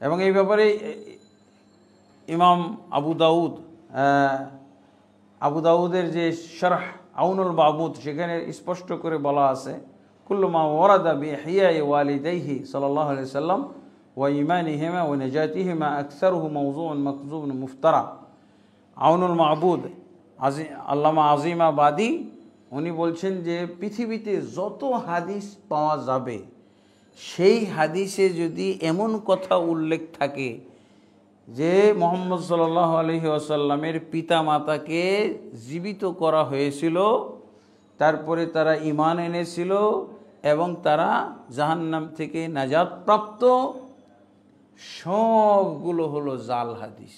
এবং এই ব্যাপারে ইমাম আবু দাউদের যে শরহ আউনুল মাবুদ, সেখানে স্পষ্ট করে বলা আছে, কুল্লু মা ওয়ারাদা বিহিয়াই ওয়ালিদাইহি সাল্লাল্লাহু আলাইহি সাল্লাম ওয়া ঈমানিহিমা ওয়া নাজাতিহিমা আকসারুহু মাওযুউন মাকযুবুন মুফতারা। আউনুল মাবুদ আল্লামা আজিমাবাদী উনি বলছেন যে পৃথিবীতে যত হাদিস পাওয়া যাবে সেই হাদিসে যদি এমন কথা উল্লেখ থাকে যে মুহাম্মদ সাল্লাল্লাহু আলাইহি ওয়াসাল্লামের পিতা মাতাকে জীবিত করা হয়েছিল, তারপরে তারা ঈমান এনেছিল এবং তারা জাহান্নাম থেকে নাজাত প্রাপ্ত, সবগুলো হলো জাল হাদিস,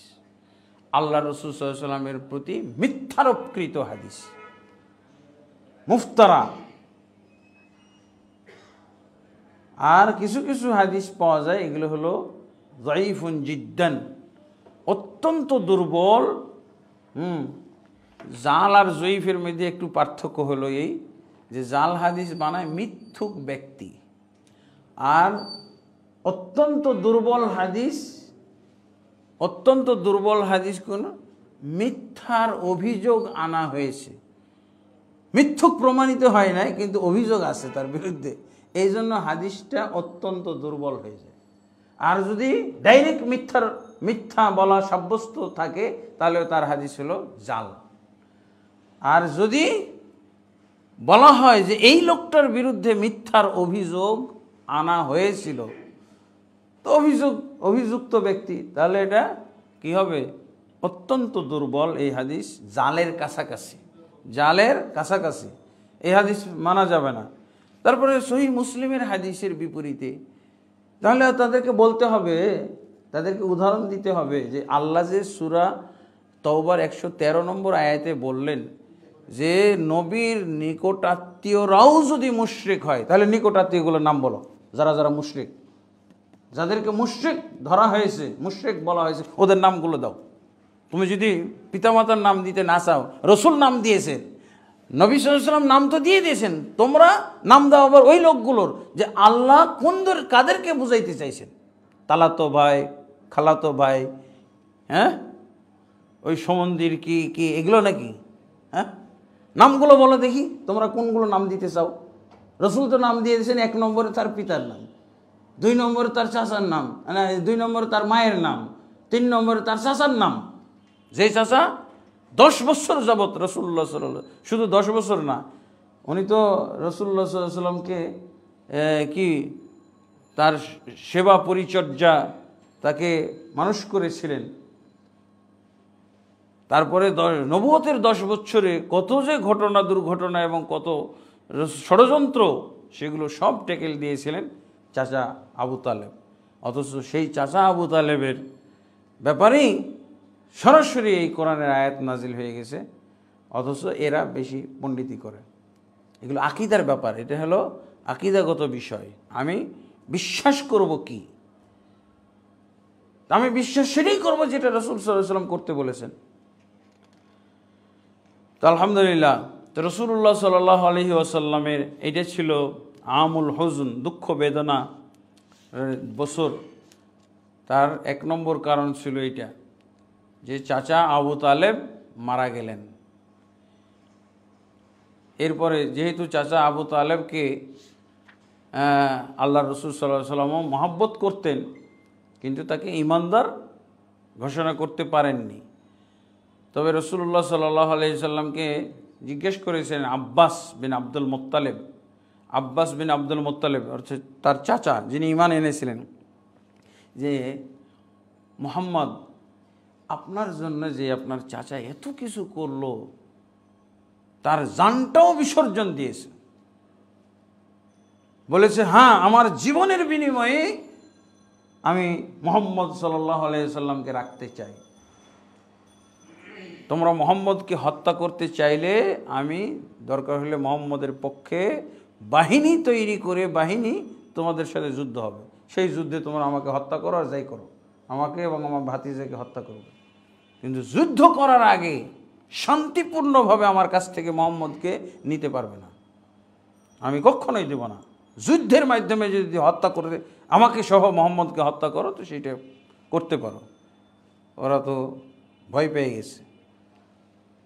আল্লাহ রাসূল সাল্লাল্লাহু আলাইহি ওয়াসাল্লামের প্রতি মিথ্যারোপকৃত হাদিস, মুফতারা। আর কিছু কিছু হাদিস পাওয়া যায়, এগুলো হলো যায়ীফুন জিদ্দান, অত্যন্ত দুর্বল। জাল আর জয়ীফের মধ্যে একটু পার্থক্য হলো এই যে জাল হাদিস বানায় মিথ্যুক ব্যক্তি, আর অত্যন্ত দুর্বল হাদিস কোন মিথ্যার অভিযোগ আনা হয়েছে, মিথ্যুক প্রমাণিত হয় নাই কিন্তু অভিযোগ আছে তার বিরুদ্ধে, এই জন্য হাদিসটা অত্যন্ত দুর্বল হয়ে যায়। আর যদি ডাইরেক্ট মিথ্যা বলা সাব্যস্ত থাকে তাহলে তার হাদিস হলো জাল। আর যদি বলা হয় যে এই লোকটার বিরুদ্ধে মিথ্যার অভিযোগ আনা হয়েছিল, তো অভিযুক্ত ব্যক্তি, তাহলে এটা কি হবে? অত্যন্ত দুর্বল এই হাদিস, জালের কাছাকাছি, এই হাদিস মানা যাবে না। তারপরে সহিহ মুসলিমের হাদিসের বিপরীতে, তাহলে তাদেরকে বলতে হবে, তাদেরকে উদাহরণ দিতে হবে যে আল্লাহ যে সূরা তওবার 113 নম্বর আয়াতে বললেন যে নবীর নিকটাত্মীয়রাও যদি মুশরিক হয়, তাহলে নিকটাত্মীয়গুলোর নাম বলো, যারা যারা মুশরিক, যাদেরকে মুশরিক ধরা হয়েছে, মুশরিক বলা হয়েছে, ওদের নামগুলো দাও। তুমি যদি পিতামাতার নাম দিতে না চাও, রসুল নাম দিয়েছেন, নবী সাল্লাল্লাহু আলাইহি ওয়াসাল্লাম নাম তো দিয়ে দিয়েছেন, তোমরা নাম দাও আবার ওই লোকগুলোর যে আল্লাহ কাদেরকে বুঝাইতে চাইছেন, তালাতো ভাই, খালাতো ভাই, হ্যাঁ, ওই সমন্দির কি এগুলো নাকি? হ্যাঁ, নামগুলো বলো দেখি, তোমরা কোনগুলো নাম দিতে চাও। রসুল তো নাম দিয়ে দিয়েছেন, 1 নম্বরে তার পিতার নাম, 2 নম্বরে তার চাচার নাম, 2 নম্বরে তার মায়ের নাম, 3 নম্বরে তার চাচার নাম, যে চাচা 10 বছর যাবৎ রাসূলুল্লাহ সাল্লাল্লাহু আলাইহি ওয়াসাল্লাম, শুধু 10 বছর না, উনি তো রাসূলুল্লাহ সাল্লাল্লাহু আলাইহি ওয়াসাল্লামকে কি তার সেবা পরিচর্যা, তাকে মানুষ করেছিলেন। তারপরে নবুয়তের 10 বছরে কত যে ঘটনা, দুর্ঘটনা এবং কত ষড়যন্ত্র, সেগুলো সব ট্যাকেল দিয়েছিলেন চাচা আবু তালেব। অথচ সেই চাচা আবু তালেবের ব্যাপারেই সরাসরি এই কোরআনের আয়াত নাজিল হয়ে গেছে, অথচ এরা বেশি পণ্ডিতি করে। এগুলো আকীদার ব্যাপার, এটা হলো আকীদাগত বিষয়। আমি বিশ্বাস করব কি? আমি বিশ্বাস সেটাই করবো যেটা রাসূল সাল্লাল্লাহু আলাইহি ওয়াসাল্লাম করতে বলেছেন। তো আলহামদুলিল্লাহ, তো রাসূলুল্লাহ সাল্লাল্লাহু আলাইহি ওয়াসাল্লামের এটা ছিল আমুল হুজন, দুঃখ বেদনা বছর। তার 1 নম্বর কারণ ছিল এটা যে চাচা আবু তালেব মারা গেলেন। এরপরে যেহেতু চাচা আবু তালেবকে আল্লাহ রাসূল সাল্লাল্লাহু আলাইহি ওয়াসাল্লামও মহব্বত করতেন, কিন্তু তাকে ঈমানদার ঘোষণা করতে পারেননি। তবে রাসূলুল্লাহ সাল্লাল্লাহু আলাইহি ওয়াসাল্লামকে জিজ্ঞেস করেছেন আব্বাস বিন আব্দুল মুত্তালিব, অর্থাৎ তার চাচা, যিনি ঈমান এনেছিলেন, যে মুহাম্মদ, আপনার জন্য যে আপনার চাচা এত কিছু করলো, তার জানটাও বিসর্জন দিয়েছে, বলেছে হ্যাঁ, আমার জীবনের বিনিময়ে আমি মুহাম্মদ সাল্লাল্লাহু আলাইহি ওয়াসাল্লামকে রাখতে চাই। তোমরা মুহাম্মদকে হত্যা করতে চাইলে আমি দরকার হলে মুহাম্মদের পক্ষে বাহিনী তৈরি করে তোমাদের সাথে যুদ্ধ হবে, সেই যুদ্ধে তোমরা আমাকে হত্যা করো আর যাই করো, আমাকে এবং আমার ভাতিজাকে হত্যা করবে, কিন্তু যুদ্ধ করার আগে শান্তিপূর্ণভাবে আমার কাছ থেকে মুহাম্মদকে নিতে পারবে না, আমি কখনোই দেব না। যুদ্ধের মাধ্যমে যদি হত্যা করে আমাকে সহ মুহাম্মদকে হত্যা করো তো সেইটা করতে পারো। ওরা তো ভয় পেয়ে গেছে,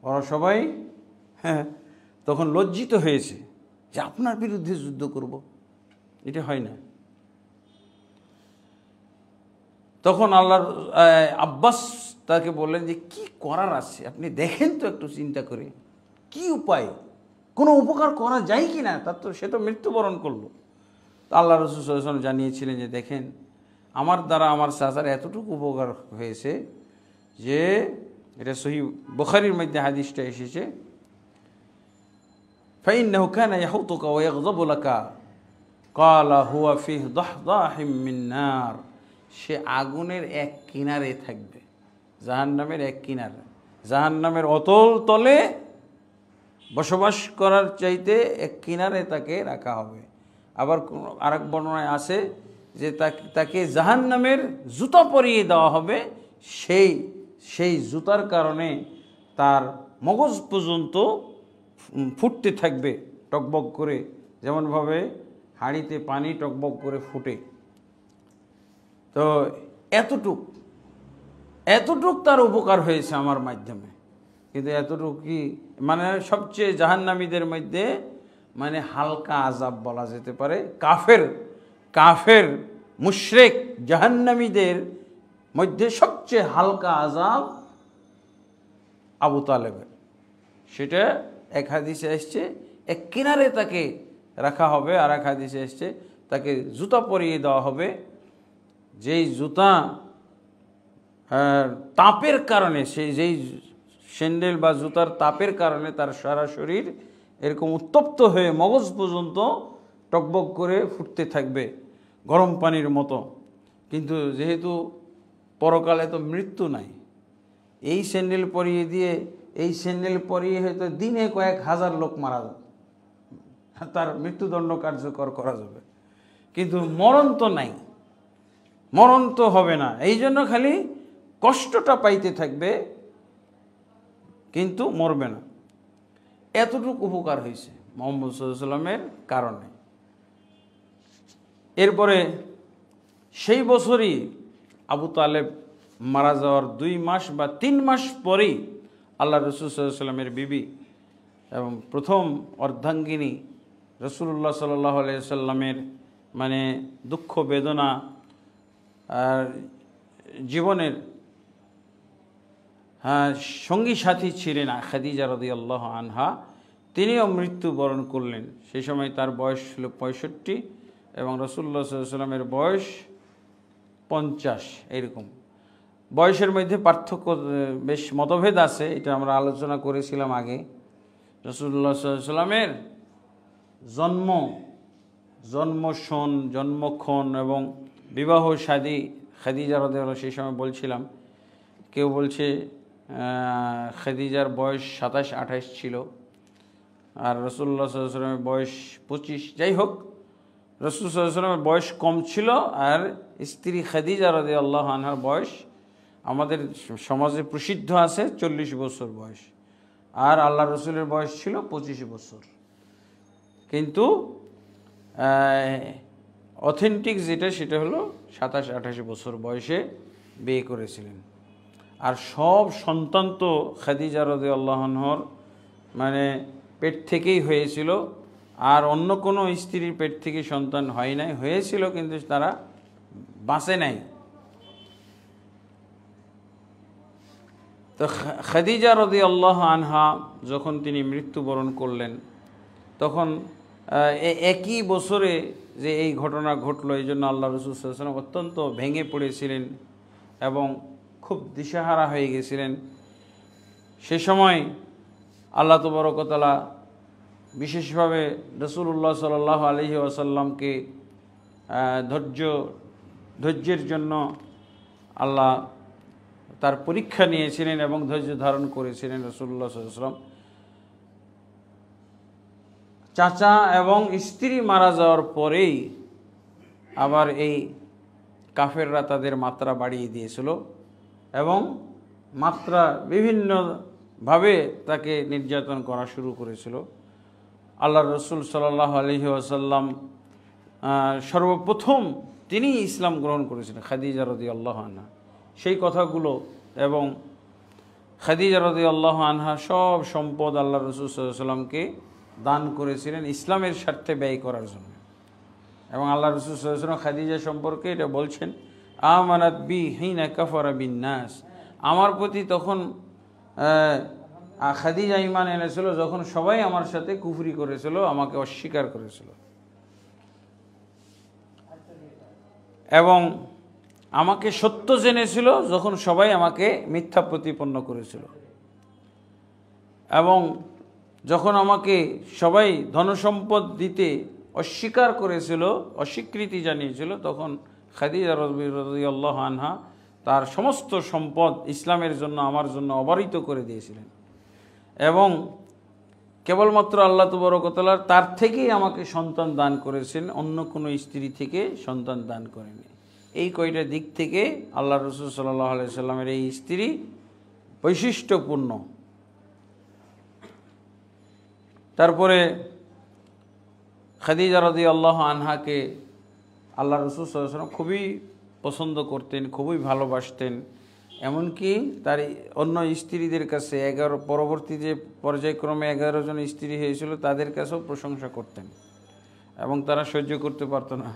ওরা সবাই তখন লজ্জিত হয়েছে যে আপনার বিরুদ্ধে যুদ্ধ করব, এটা হয় না। তখন আল্লাহর আব্বাস তাকে বললেন যে কি করার আছে আপনি দেখেন তো, একটু চিন্তা করে কি উপায়, কোনো উপকার করা যায় কি না, তার তো সে তো মৃত্যুবরণ করলো। তো আল্লাহ রাসূল সাল্লাল্লাহু আলাইহি ওয়াসাল্লাম জানিয়েছিলেন যে দেখেন আমার দ্বারা আমার চাচার এতটুকু উপকার হয়েছে যে এটা সহিহ বুখারীর মধ্যে হাদিসটা এসেছে ফাইন্নাহু কানা ইয়াহুতুকা ওয়া ইয়াগযাবু লাকা ক্বালা হুয়া ফিহি দাহদাহিম মিন নার, সে আগুনের এক কিনারে থাকবে, জাহান্নামের এক কিনারে, জাহান্নামের অতল তলে বসবাস করার চাইতে এক কিনারে তাকে রাখা হবে। আবার আরেক বর্ণনায় আছে যে তাকে জাহান্নামের জুতা পরিয়ে দেওয়া হবে, সেই জুতার কারণে তার মগজ পর্যন্ত ফুটতে থাকবে টকবক করে, যেমনভাবে হাঁড়িতে পানি টকবক করে ফুটে। তো এতটুক তার উপকার হয়েছে আমার মাধ্যমে। কিন্তু এতটুকু কি মানে সবচেয়ে জাহান্নামীদের মধ্যে মানে হালকা আযাব বলা যেতে পারে, কাফের মুশরিক জাহান্নামীদের মধ্যে সবচেয়ে হালকা আযাব আবু তালেবের। সেটা এক হাদিসে এসছে এক কিনারে তাকে রাখা হবে, আর এক হাদিসে এসছে তাকে জুতা পরিয়ে দেওয়া হবে, যেই জুতা তাপের কারণে, যেই স্যান্ডেল বা জুতার তাপের কারণে তার সারা শরীর এরকম উত্তপ্ত হয়ে মগজ পর্যন্ত টকবক করে ফুটতে থাকবে গরম পানির মতো। কিন্তু যেহেতু পরকালে তো মৃত্যু নাই, এই স্যান্ডেল পরিয়ে হয়তো দিনে কয়েক হাজার লোক মারা যাবে, তার মৃত্যুদণ্ড কার্যকর করা যাবে, কিন্তু মরণ তো নাই, মরণ তো হবে না। এই জন্য খালি কষ্টটা পাইতে থাকবে কিন্তু মরবে না। এতটুকু উপকার হয়েছে মুহাম্মদ সাল্লাল্লাহু আলাইহি ওয়াসাল্লামের কারণে। এরপরে সেই বছরই আবু তালেব মারা যাওয়ার 2 মাস বা 3 মাস পরেই আল্লাহ রাসূল সাল্লাল্লাহু আলাইহি ওয়াসাল্লামের বিবি এবং প্রথম অর্ধাঙ্গিনী রাসূলুল্লাহ সাল্লাল্লাহু আলাইহি ওয়াসাল্লামের মানে দুঃখ বেদনা আর জীবনের সঙ্গী সাথী ছিলেন খাদিজা রাদিয়াল্লাহু আনহা, তিনিও মৃত্যুবরণ করলেন। সেই সময় তার বয়স ছিল 65 এবং রাসূলুল্লাহ সাল্লাল্লাহু আলাইহি ওয়াসাল্লামের বয়স 50। এরকম বয়সের মধ্যে পার্থক্য, বেশ মতভেদ আছে, এটা আমরা আলোচনা করেছিলাম আগে। রাসূলুল্লাহ সাল্লাল্লাহু আলাইহি ওয়াসাল্লামের জন্মক্ষণ এবং বিবাহ শাদী খাদিজা রাদিয়াল্লাহু সেই সময় বলছিলাম, কেউ বলছে খাদিজার বয়স 27-28 ছিল আর রাসূলুল্লাহ সাল্লাল্লাহু আলাইহি ওয়াসাল্লামের বয়স 25। যাই হোক, রাসূল সাল্লাল্লাহু আলাইহি ওয়াসাল্লামের বয়স কম ছিল আর স্ত্রী খাদিজা রাদিয়াল্লাহু আনহার বয়স আমাদের সমাজে প্রসিদ্ধ আছে 40 বছর বয়স, আর আল্লাহ রসুলের বয়স ছিল 25 বছর। কিন্তু অথেন্টিক যেটা সেটা হলো 27-28 বছর বয়সে বিয়ে করেছিলেন। আর সব সন্তান তো খাদিজা রাদিয়াল্লাহু আনহার মানে পেট থেকেই হয়েছিল, আর অন্য কোনো স্ত্রীর পেট থেকে সন্তান হয় নাই, হয়েছিল কিন্তু তারা বাঁচে নাই। তো খাদিজা রাদিয়াল্লাহু আনহা যখন তিনি মৃত্যুবরণ করলেন তখন একই বছরে যে এই ঘটনা ঘটলো, এই জন্য আল্লাহ রাসূল সাল্লাল্লাহু আলাইহি ওয়াসাল্লাম অত্যন্ত ভেঙে পড়েছিলেন এবং খুব দিশাহারা হয়ে গেছিলেন। সে সময় আল্লাহ তাবারক ওয়া তাআলা বিশেষভাবে রাসূলুল্লাহ সাল্লাল্লাহু আলাইহি ওয়াসাল্লামকে ধৈর্যের জন্য আল্লাহ তার পরীক্ষা নিয়েছিলেন এবং ধৈর্য ধারণ করেছিলেন। রাসূলুল্লাহ সাল্লাল্লাহু আলাইহি ওয়াসাল্লাম চাচা এবং স্ত্রী মারা যাওয়ার পরেই আবার এই কাফেররা তাদের মাত্রা বাড়িয়ে দিয়েছিল এবং মাত্রা বিভিন্নভাবে তাকে নির্যাতন করা শুরু করেছিল। আল্লাহ রসুল সাল্লাল্লাহু আলাইহি ওয়াসাল্লাম সর্বপ্রথম তিনি ইসলাম গ্রহণ করেছিলেন খাদিজা রাদিয়াল্লাহু আনহা, সেই কথাগুলো এবং খাদিজা রাদিয়াল্লাহু আনহা সব সম্পদ আল্লাহ রসুল সাল্লাল্লাহু আলাইহি ওয়াসাল্লামকে দান করেছিলেন ইসলামের স্বার্থে ব্যয় করার জন্য। এবং আল্লাহ রসুল সাল্লাল্লাহু আলাইহি ওয়াসাল্লাম খাদিজা সম্পর্কে এটা বলছেন, আমানাত বি হিনা কাফারা বিন নাস, আমার প্রতি তখন খাদিজা ঈমান এনেছিল যখন সবাই আমার সাথে কুফরি করেছিল, আমাকে অস্বীকার করেছিল। এবং আমাকে সত্য জেনেছিল যখন সবাই আমাকে মিথ্যা প্রতিপন্ন করেছিল, এবং যখন আমাকে সবাই ধনসম্পদ দিতে অস্বীকার করেছিল, অস্বীকৃতি জানিয়েছিল, তখন খাদিজা রাদিয়াল্লাহু আনহা তার সমস্ত সম্পদ ইসলামের জন্য আমার জন্য অবারিত করে দিয়েছিলেন, এবং কেবলমাত্র আল্লাহ তাবারক ওয়া তাআলা তার থেকেই আমাকে সন্তান দান করেছেন, অন্য কোনো স্ত্রী থেকে সন্তান দান করেনি। এই কয়টা দিক থেকে আল্লাহ রাসূল সাল্লাল্লাহু আলাইহি সাল্লামের এই স্ত্রী বৈশিষ্ট্যপূর্ণ। তারপরে খাদিজা রাদিয়াল্লাহু আনহাকে আল্লাহ রাসূল সাল্লাল্লাহু আলাইহি ওয়াসাল্লাম খুবই পছন্দ করতেন, খুবই ভালোবাসতেন। এমনকি তার অন্য স্ত্রীদের কাছে পরবর্তী যে পর্যায়ক্রমে 11 জন স্ত্রী হয়েছিল তাদের কাছেও প্রশংসা করতেন, এবং তারা সহ্য করতে পারতো না।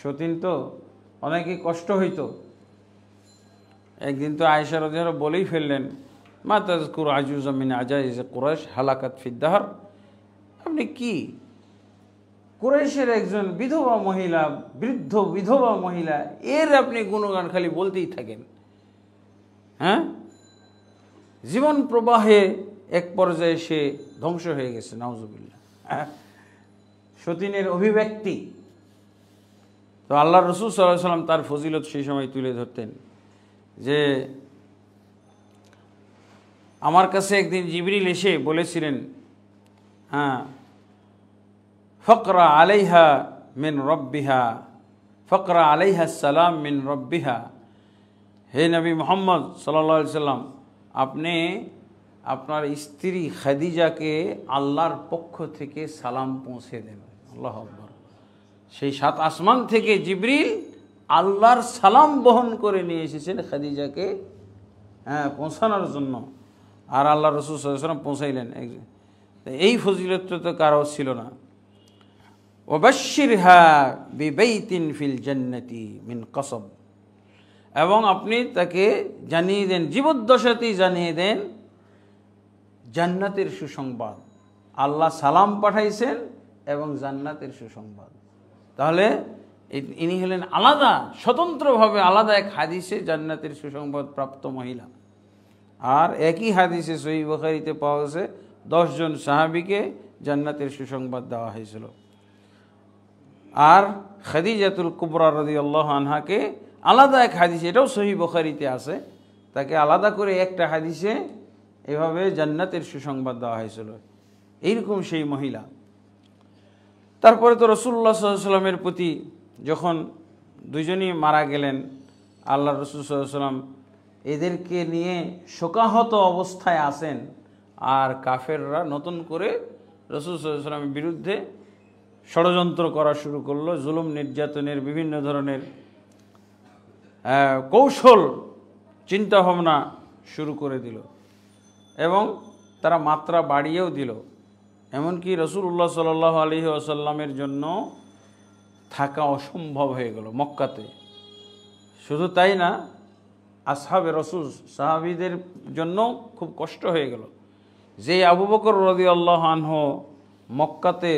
সতীন তো অনেকেই কষ্ট হইতো। একদিন তো আয়েশা রাদিয়াল্লাহু আনহা বলেই ফেললেন, মা তাযকুরু আজুজা মিন আজাইজ কুরাইশ হালাকাত ফিদ-দাহর। আপনি কি কুরাইশের একজন বিধবা মহিলা, বৃদ্ধ বিধবা মহিলা, এর আপনি গুণগান খালি বলতেই থাকেন, হ্যাঁ? জীবন প্রবাহে এক পর্যায়ে সে ধ্বংস হয়ে গেছে, নাউজুবিল্লাহ। সতীনের অভিব্যক্তি। তো আল্লাহ রাসূল সাল্লাল্লাহু আলাইহি ওয়াসাল্লাম তার ফজিলত সেই সময় তুলে ধরতেন যে আমার কাছে একদিন জিবরিল এসে বলেছিলেন, হ্যাঁ, ফকরা আলাইহা মিন রব্বিহা, ফকরা আলাইহা সালাম মিন রব্বিহা। হে নবী মুহাম্মদ সাল্লাল্লাহু আলাইহি সাল্লাম, আপনি আপনার স্ত্রী খাদিজাকে আল্লাহর পক্ষ থেকে সালাম পৌঁছে দেন। আল্লাহু আকবার। সেই 7 আসমান থেকে জিবরিল আল্লাহর সালাম বহন করে নিয়ে এসেছেন খাদিজাকে পৌঁছানোর জন্য, আর আল্লাহ রাসূল সাল্লাল্লাহু আলাইহি ওয়াসাল্লাম পৌঁছাইলেন। এই ফজিলত তো কারো ছিল না। ওয়াবাশশিরহা বিবাইতিন ফিল জান্নাতি মিন কসব, এবং আপনি তাকে জানিয়ে দেন, জীবদ্দশাতেই জানিয়ে দেন জান্নাতের সুসংবাদ। আল্লাহ সালাম পাঠাইছেন এবং জান্নাতের সুসংবাদ। তাহলে ইনি হলেন আলাদা, স্বতন্ত্রভাবে আলাদা এক হাদিসে জান্নাতের সুসংবাদ প্রাপ্ত মহিলা। আর একই হাদিসে সহিহ বুখারীতে পাওয়া গেছে 10 জন সাহাবীকে জান্নাতের সুসংবাদ দেওয়া হয়েছিল। আর খাদিজাতুল কুবরা রাদিয়াল্লাহু আনহাকে আলাদা এক হাদিসে, এটাও সহিহ বুখারীতে আছে, তাকে আলাদা করে একটা হাদিসে এভাবে জান্নাতের সুসংবাদ দেওয়া হয়েছিল। এইরকম সেই মহিলা। তারপরে তো রাসূলুল্লাহ সাল্লাল্লাহু আলাইহি ওয়াসাল্লামের প্রতি যখন দুইজনই মারা গেলেন, আল্লাহ রাসূল সাল্লাল্লাহু আলাইহি ওয়াসাল্লাম এদেরকে নিয়ে শোকাহত অবস্থায় আছেন, আর কাফেররা নতুন করে রাসূল সাল্লাল্লাহু আলাইহি ওয়াসাল্লামের বিরুদ্ধে ষড়যন্ত্র করা শুরু করলো, জুলুম নির্যাতনের বিভিন্ন ধরনের কৌশল চিন্তাভাবনা শুরু করে দিল, এবং তারা মাত্রা বাড়িয়েও দিল। এমনকি রাসূলুল্লাহ সাল্লাল্লাহু আলাইহি ওয়াসাল্লামের জন্য থাকা অসম্ভব হয়ে গেল মক্কাতে। শুধু তাই না, আসহাবে রাসূল সাহাবীদের জন্য খুব কষ্ট হয়ে গেল। যে আবু বকর রাদিয়াল্লাহু আনহু মক্কাতে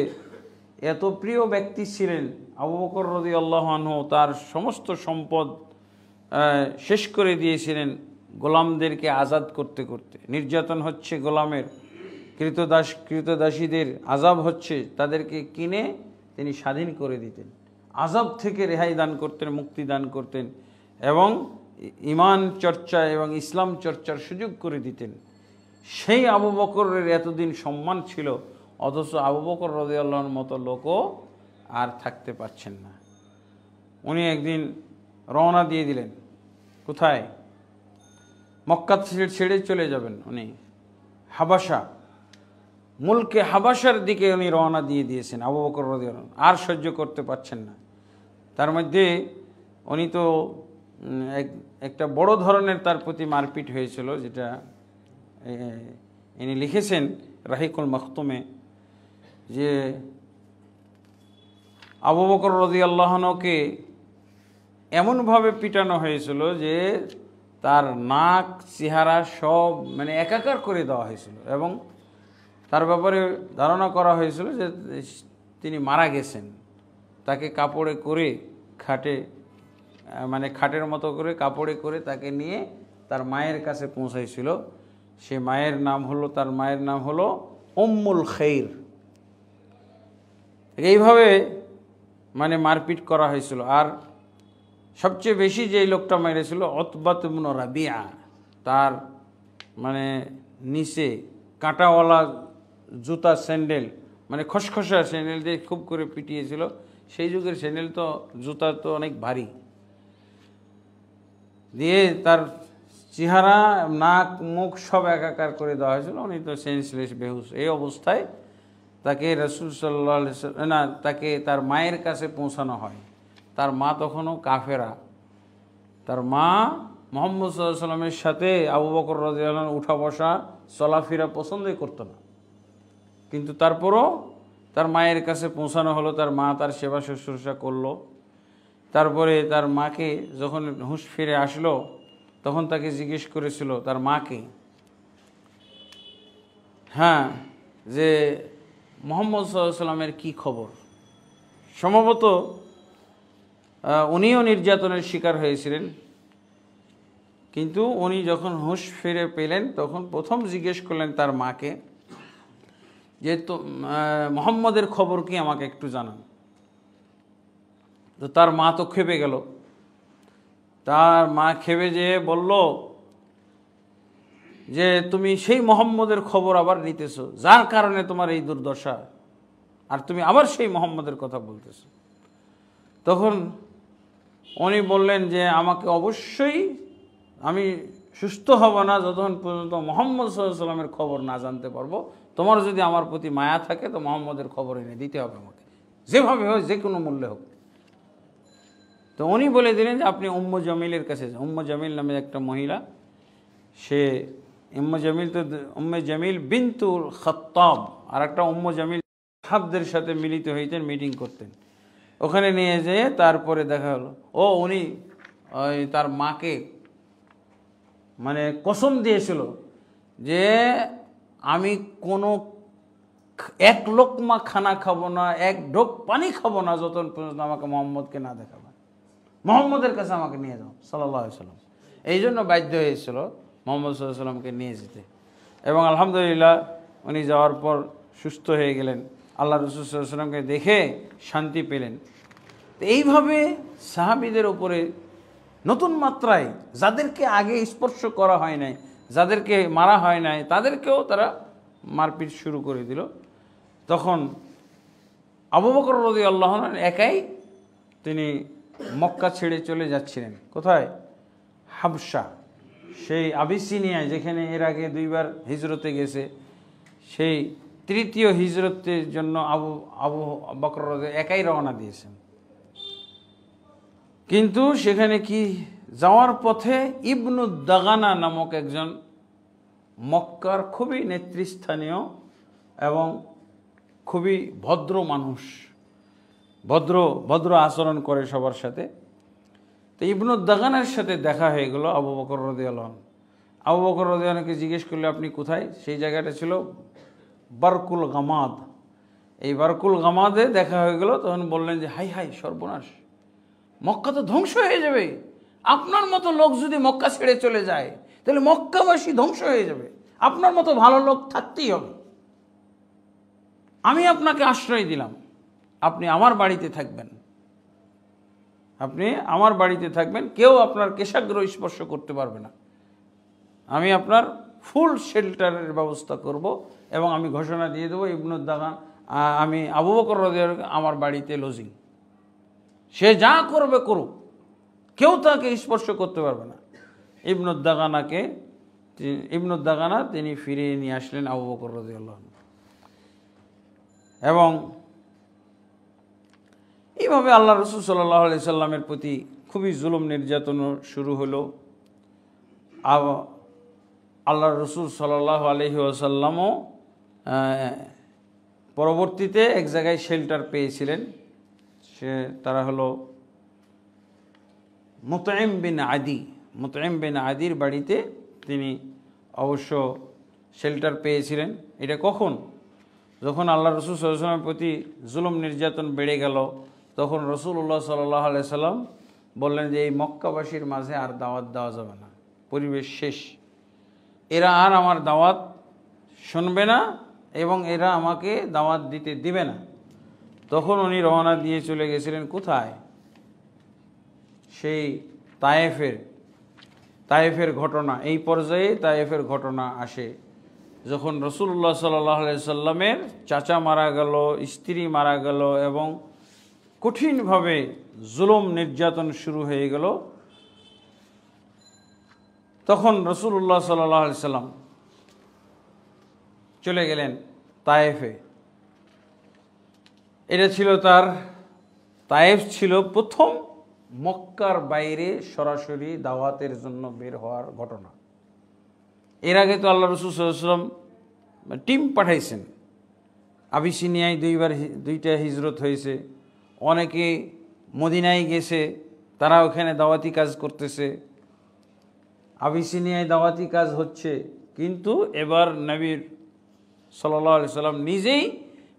এত প্রিয় ব্যক্তি ছিলেন, আবু বকর রাদিয়াল্লাহু আনহু তার সমস্ত সম্পদ শেষ করে দিয়েছিলেন গোলামদেরকে আজাদ করতে করতে। নির্যাতন হচ্ছে গোলামের, কৃতদাসীদের আযাব হচ্ছে, তাদেরকে কিনে তিনি স্বাধীন করে দিতেন, আযাব থেকে রেহাই দান করতেন, মুক্তি দান করতেন, এবং ঈমান চর্চা এবং ইসলাম চর্চার সুযোগ করে দিতেন। সেই আবু বকরের এতদিন সম্মান ছিল, অথচ আবু বকর রাদিয়াল্লাহু আনহুর মতো লোকও আর থাকতে পারছেন না। উনি একদিন রওনা দিয়ে দিলেন। কোথায়? মক্কা ছেড়ে চলে যাবেন উনি হাবাসা, মুলকে হাবাসার দিকে উনি রওনা দিয়ে দিয়েছেন আবু বকর রাদিয়াল্লাহু আনহু। আর সহ্য করতে পারছেন না। তার মধ্যে উনি তো একটা বড় ধরনের তার প্রতি মারপিট হয়েছিল, যেটা ইনি লিখেছেন রাহিকুল মাখতুমে, যে আবু বকর রাদিয়াল্লাহু আনহুকে এমনভাবে পিটানো হয়েছিল যে তার নাক চেহারা সব একাকার করে দেওয়া হয়েছিল, এবং তার ব্যাপারে ধারণা করা হয়েছিল যে তিনি মারা গেছেন। তাকে কাপড়ে করে খাটে মানে খাটের মতো করে কাপড়ে করে তাকে নিয়ে তার মায়ের কাছে পৌঁছাইছিল। সে তার মায়ের নাম হলো উম্মুল খাইর। এইভাবে মানে মারপিট করা হয়েছিল। আর সবচেয়ে বেশি যেই লোকটা মেরেছিল উতবাত ইবনে রাবিয়া, তার মানে নিচে কাঁটাওয়ালা জুতা স্যান্ডেল, মানে খসখসা স্যান্ডেল দিয়ে খুব করে পিটিয়েছিল। সেই যুগের স্যান্ডেল তো জুতা তো অনেক ভারী, দিয়ে তার চেহারা নাক মুখ সব একাকার করে দেওয়া হয়েছিল। উনি তো সেন্সলেস, বেহুশ। এই অবস্থায় তাকে রাসূল সাল্লাল্লাহু আলাইহি ওয়াসাল্লাম তাকে তার মায়ের কাছে পৌঁছানো হয়। তার মা তখনও কাফেরা। তার মা মুহাম্মদ সাল্লাল্লাহু আলাইহি ওয়াসাল্লামের সাথে আবু বকর রাদিয়াল্লাহু আনহু উঠা বসা চলাফেরা পছন্দই করতো না, কিন্তু তারপরও তার মায়ের কাছে পৌঁছানো হলো। তার মা তার সেবা শুশ্রূষা করলো। তারপরে তার মাকে যখন হুঁশ ফিরে আসলো, তখন তাকে জিজ্ঞেস করেছিল তার মাকে, হ্যাঁ, যে মুহাম্মদ সাল্লাল্লাহু আলাইহি ওয়াসাল্লামের কী খবর। সম্ভবত উনিও নির্যাতনের শিকার হয়েছিলেন, কিন্তু উনি যখন হুঁশ ফিরে পেলেন তখন প্রথম জিজ্ঞেস করলেন তার মাকে যে তো মুহাম্মদের খবর কি, আমাকে একটু জানান। তো তার মা তো খেপে গেল। তার মা খেপে যেয়ে বলল যে তুমি সেই মুহাম্মদের খবর আবার নিতেছো, যার কারণে তোমার এই দুর্দশা, আর তুমি আবার সেই মুহাম্মদের কথা বলতেছো। তখন উনি বললেন যে আমাকে অবশ্যই, আমি সুস্থ হব না যতক্ষণ পর্যন্ত মুহাম্মদ সাল্লাল্লাহু আলাইহি ওয়াসাল্লামের খবর না জানতে পারবো। তোমার যদি আমার প্রতি মায়া থাকে তো মুহাম্মদের খবর এনে দিতে হবে আমাকে, যেভাবে হোক, যে কোনো মূল্যে হোক। তো উনি বলে দিলেন যে আপনি উম্মে জামিলের কাছে যান। উম্মে জামিল নামে একটা মহিলা, সে উম্মে জামিল বিনতুল খাত্তাব, আর একটা উম্মে জামিল সাহাবদের সাথে মিলিত হইতেন, মিটিং করতেন। ওখানে নিয়ে যেয়ে তারপরে দেখা হলো উনি তার মাকে মানে কসম দিয়েছিল যে আমি কোনো এক লোকমা খানা খাবো না, এক ঢোক পানি খাবো না যতক্ষণ পর্যন্ত আমাকে মুহাম্মদকে না দেখাবে, মুহাম্মদের কাছে আমাকে নিয়ে যাও সাল্লাল্লাহু আলাইহি ওয়াসাল্লাম। এই জন্য বাধ্য হয়েছিল মুহাম্মদ সাল্লাল্লাহু আলাইহি ওয়াসাল্লামকে নিয়ে যেতে। এবং আলহামদুলিল্লাহ উনি যাওয়ার পর সুস্থ হয়ে গেলেন, আল্লাহ রাসূল সাল্লাল্লাহু আলাইহি ওয়াসাল্লামকে দেখে শান্তি পেলেন। তো এইভাবে সাহাবীদের উপরে নতুন মাত্রায়, যাদেরকে আগে স্পর্শ করা হয় নাই, যাদেরকে মারা হয় নাই, তাদেরকেও তারা মারপিট শুরু করে দিল। তখন আবু বকর রাদিয়াল্লাহু আনহু একাই তিনি মক্কা ছেড়ে চলে যাচ্ছিলেন। কোথায়? হাবশা, সেই আবিসিনিয়ায়, যেখানে এর আগে 2 বার হিজরতে গেছে। সেই তৃতীয় হিজরতের জন্য আবু বকর রাদিয়াল্লাহু একাই রওনা দিয়েছেন। কিন্তু সেখানে কি যাওয়ার পথে ইবনু দাগানা নামক একজন মক্কার খুবই নেতৃস্থানীয় এবং খুবই ভদ্র মানুষ, ভদ্র আচরণ করে সবার সাথে। তো ইবনু দাগানার সাথে দেখা হয়ে গেল আবু বকর রাদিয়াল্লাহু আনহু। আবু বকর রাদিয়াল্লাহু আনহুকে জিজ্ঞেস করলে আপনি কোথায়? সেই জায়গাটা ছিল বারকুল গামাদ। এই বারকুল গামাদে দেখা হয়ে গেল। তখন বললেন যে হাই হাই সর্বনাশ, মক্কা তো ধ্বংস হয়ে যাবে। আপনার মতো লোক যদি মক্কা ছেড়ে চলে যায় তাহলে মক্কাবাসী ধ্বংস হয়ে যাবে। আপনার মতো ভালো লোক থাকতেই হবে। আমি আপনাকে আশ্রয় দিলাম, আপনি আমার বাড়িতে থাকবেন, কেউ আপনার কেশাগ্র স্পর্শ করতে পারবে না। আমি আপনার ফুল শেল্টারের ব্যবস্থা করব এবং আমি ঘোষণা দিয়ে দেবো ইবনু দাগান, আমি আবু বকর রাদিয়াল্লাহু আনহু আমার বাড়িতে লজিং, সে যা করবে করুক, কেউ তাকে স্পর্শ করতে পারবে না। ইবনু দাগানা তিনি ফিরিয়ে নিয়ে আসলেন আবু বকর রাদিয়াল্লাহু আনহু। এবং এইভাবে আল্লাহ রাসূল সাল্লাল্লাহু আলাইহি সাল্লামের প্রতি খুবই জুলুম নির্যাতন শুরু হলো। আল্লাহ রাসূল সাল্লাল্লাহু আলাইহি ওয়াসাল্লামও পরবর্তীতে এক জায়গায় শেল্টার পেয়েছিলেন। তারা হলো মুতঈম বিন আদির বাড়িতে তিনি অবশ্য শেল্টার পেয়েছিলেন। এটা কখন? যখন আল্লাহ রাসূল সাল্লাল্লাহু আলাইহি ওয়াসাল্লামের প্রতি জুলুম নির্যাতন বেড়ে গেল, তখন রাসূলুল্লাহ সাল্লাল্লাহু আলাইহি সাল্লাম বললেন যে এই মক্কাবাসীর মাঝে আর দাওয়াত দেওয়া যাবে না, পরিবেশ শেষ, এরা আর আমার দাওয়াত শুনবে না এবং এরা আমাকে দাওয়াত দিতে দিবে না। তখন উনি রওনা দিয়ে চলে গেছিলেন কোথায়? সেই তায়েফের ঘটনা, এই পর্যায়ে তায়েফের ঘটনা আসে যখন রাসূলুল্লাহ সাল্লাল্লাহু আলাইহি সাল্লামের চাচা মারা গেল, স্ত্রী মারা গেল এবং কঠিনভাবে জুলুম নির্যাতন শুরু হয়ে গেল। তখন রাসূলুল্লাহ সাল্লাল্লাহু আলাইহি সাল্লাম চলে গেলেন তায়েফে। এটা ছিল তায়েফ ছিল প্রথম মক্কার বাইরে সরাসরি দাওয়াতের জন্য বের হওয়ার ঘটনা। এর আগে তো আল্লাহ রাসূল সাল্লাল্লাহু আলাইহি ওয়াসাল্লাম টিম পাঠাইছেন। আবিসিনিয়ায় দুইটা হিজরত হয়েছে, অনেকে মদিনায় গেছে, তারা ওখানে দাওয়াতি কাজ করতেছে, আবিসিনিয়ায় দাওয়াতি কাজ হচ্ছে। কিন্তু এবার নবীর সাল্লাল্লাহু আলাইহি সাল্লাম নিজেই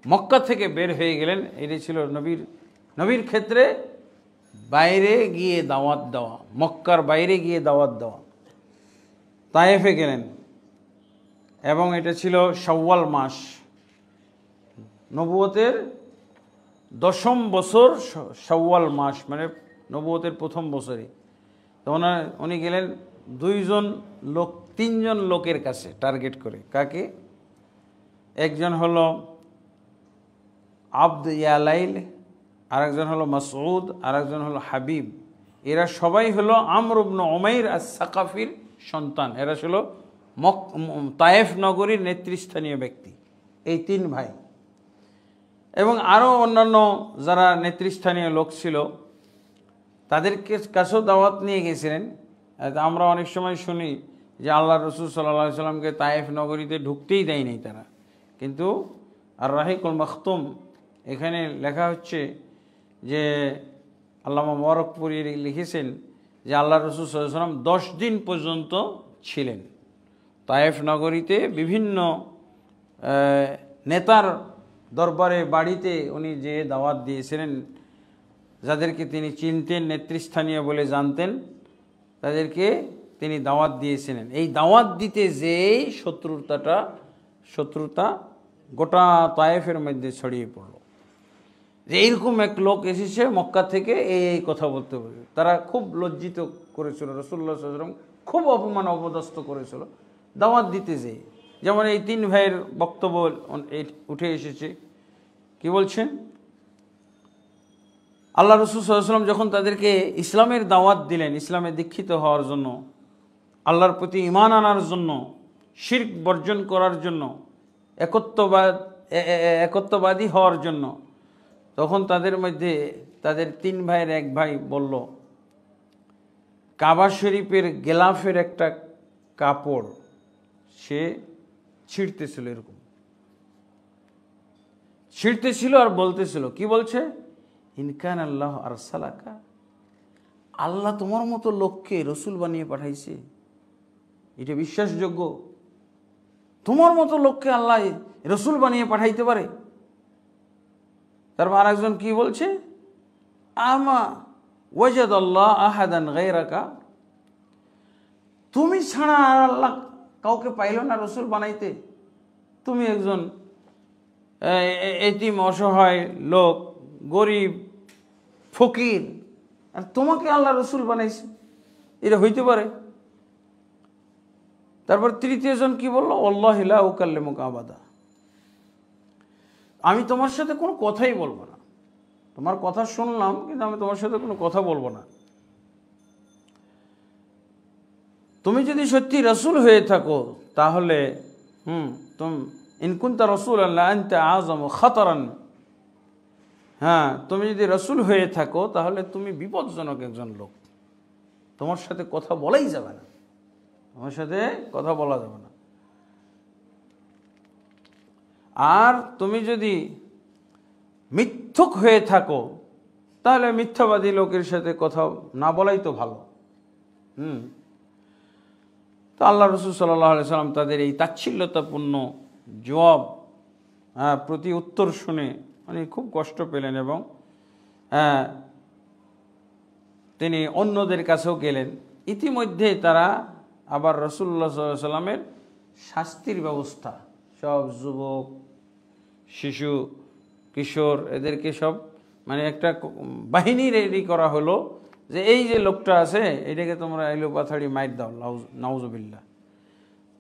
মক্কা থেকে বের হয়ে গেলেন। এটাই ছিল নবীর ক্ষেত্রে বাইরে গিয়ে দাওয়াত দেওয়া, মক্কার বাইরে গিয়ে দাওয়াত দেওয়া। তায়েফে গেলেন এবং এটা ছিল শাওয়াল মাস, নবুয়তের 10ম বছর শাওয়াল মাস, মানে নবুয়তের প্রথম বছরে। তো উনি গেলেন তিনজন লোকের কাছে টার্গেট করে। কাকে? একজন হলো আব্দ ইয়ালাইল, আরেকজন হলো মাসউদ, আরেকজন হলো হাবিব। এরা সবাই হলো আমর ইবনে উমাইর আস-সাকাফির সন্তান। এরা ছিল তায়েফ নগরীর নেতৃস্থানীয় ব্যক্তি, এই 3 ভাই। এবং আরও অন্যান্য যারা নেতৃস্থানীয় লোক ছিল তাদেরকে কাছেও দাওয়াত নিয়ে গেছিলেন। আমরা অনেক সময় শুনি যে আল্লাহ রাসূল সাল্লাল্লাহু আলাইহি সাল্লামকে তায়েফ নগরীতে ঢুকতেই দেয় নাই তারা। কিন্তু আর রাহিকুল মাখতুম এখানে লেখা হচ্ছে যে আল্লামা মুবারকপুরী লিখেছেন যে আল্লাহ রাসূল সাল্লাল্লাহু আলাইহি সাল্লাম 10 দিন পর্যন্ত ছিলেন তায়েফ নগরীতে। বিভিন্ন নেতার দরবারে বাড়িতে উনি যে দাওয়াত দিয়েছিলেন, যাদেরকে তিনি চিনতেন, নেতৃস্থানীয় বলে জানতেন, তাদেরকে তিনি দাওয়াত দিয়েছিলেন। এই দাওয়াত দিতে যেই শত্রুতা গোটা তায়েফের মধ্যে ছড়িয়ে পড়ল যে এইরকম এক লোক এসেছে মক্কা থেকে, এই কথা বলতে বলে। তারা খুব লজ্জিত করেছিল রাসূলুল্লাহ সাল্লাল্লাহু আলাইহি ওয়াসাল্লাম, খুব অপমান অপদস্থ করেছিল দাওয়াত দিতে যেয়ে। যেমন এই 3 ভাইয়ের বক্তব্য উঠে এসেছে। কি বলছেন? আল্লাহ রাসূল সাল্লাল্লাহু আলাইহি ওয়াসাল্লাম যখন তাদেরকে ইসলামের দাওয়াত দিলেন, ইসলামে দীক্ষিত হওয়ার জন্য, আল্লাহর প্রতি ঈমান আনার জন্য, শিরক বর্জন করার জন্য, একত্ববাদী হওয়ার জন্য, তখন তাদের মধ্যে তাদের 3 ভাইয়ের এক ভাই বলল, কাবা শরীফের গেলাফের একটা কাপড় সে ছিঁড়তেছিল, এরকম ছিঁড়তেছিল আর বলতেছিল, কি বলছে? ইনকান আল্লাহ আরসালাকা, আল্লাহ তোমার মতো লোককে রসুল বানিয়ে পাঠাইছে, এটা বিশ্বাসযোগ্য? তোমার মতো লোককে আল্লাহ রসুল বানিয়ে পাঠাইতে পারে? তারপর আরেকজন কি বলছে? আমা ওয়াজাদাল্লাহ আহাদান গায়রাকা, তুমি ছাড়া আর আল্লাহ কাউকে পাইল না রসুল বানাইতে? তুমি একজন এতিম, অসহায় লোক, গরিব, ফকির, আর তোমাকে আল্লাহ রসুল বানাইছে, এটা হইতে পারে? তারপর তৃতীয়জন কি বলল? ওয়াল্লাহি লা উকাল্লিমুকা আবাদা, আমি তোমার সাথে কোনো কথাই বলবো না, তোমার কথা শুনলাম কিন্তু আমি তোমার সাথে কোনো কথা বলবো না। তুমি যদি সত্যি রসুল হয়ে থাকো তাহলে ইন কুনতা রাসূলাল্লাহ আনতা আযমু খাতারান, হ্যাঁ, তুমি যদি রসুল হয়ে থাকো তাহলে তুমি বিপজ্জনক একজন লোক, তোমার সাথে কথা বলাই যাবে না, তোমার সাথে কথা বলা যাবে না। আর তুমি যদি মিথ্যুক হয়ে থাকো তাহলে মিথ্যাবাদী লোকের সাথে কথা না বলাই তো ভালো। তো আল্লাহ রাসূল সাল্লাল্লাহু আলাইহি সাল্লাম তাদের এই তাচ্ছিল্যতাপূর্ণ জবাব, প্রতি উত্তর শুনে উনি খুব কষ্ট পেলেন এবং তিনি অন্যদের কাছেও গেলেন। ইতিমধ্যে তারা আবার রাসূলুল্লাহ সাল্লাল্লাহু আলাইহি ওয়াসাল্লামের শাস্তির ব্যবস্থা, সব যুবক, শিশু, কিশোর এদেরকে সব মানে একটা বাহিনী রেডি করা হলো যে এই যে লোকটা আছে এটাকে তোমরা এলো পাথাড়ি মাইর দাও, নাউজুবিল্লাহ।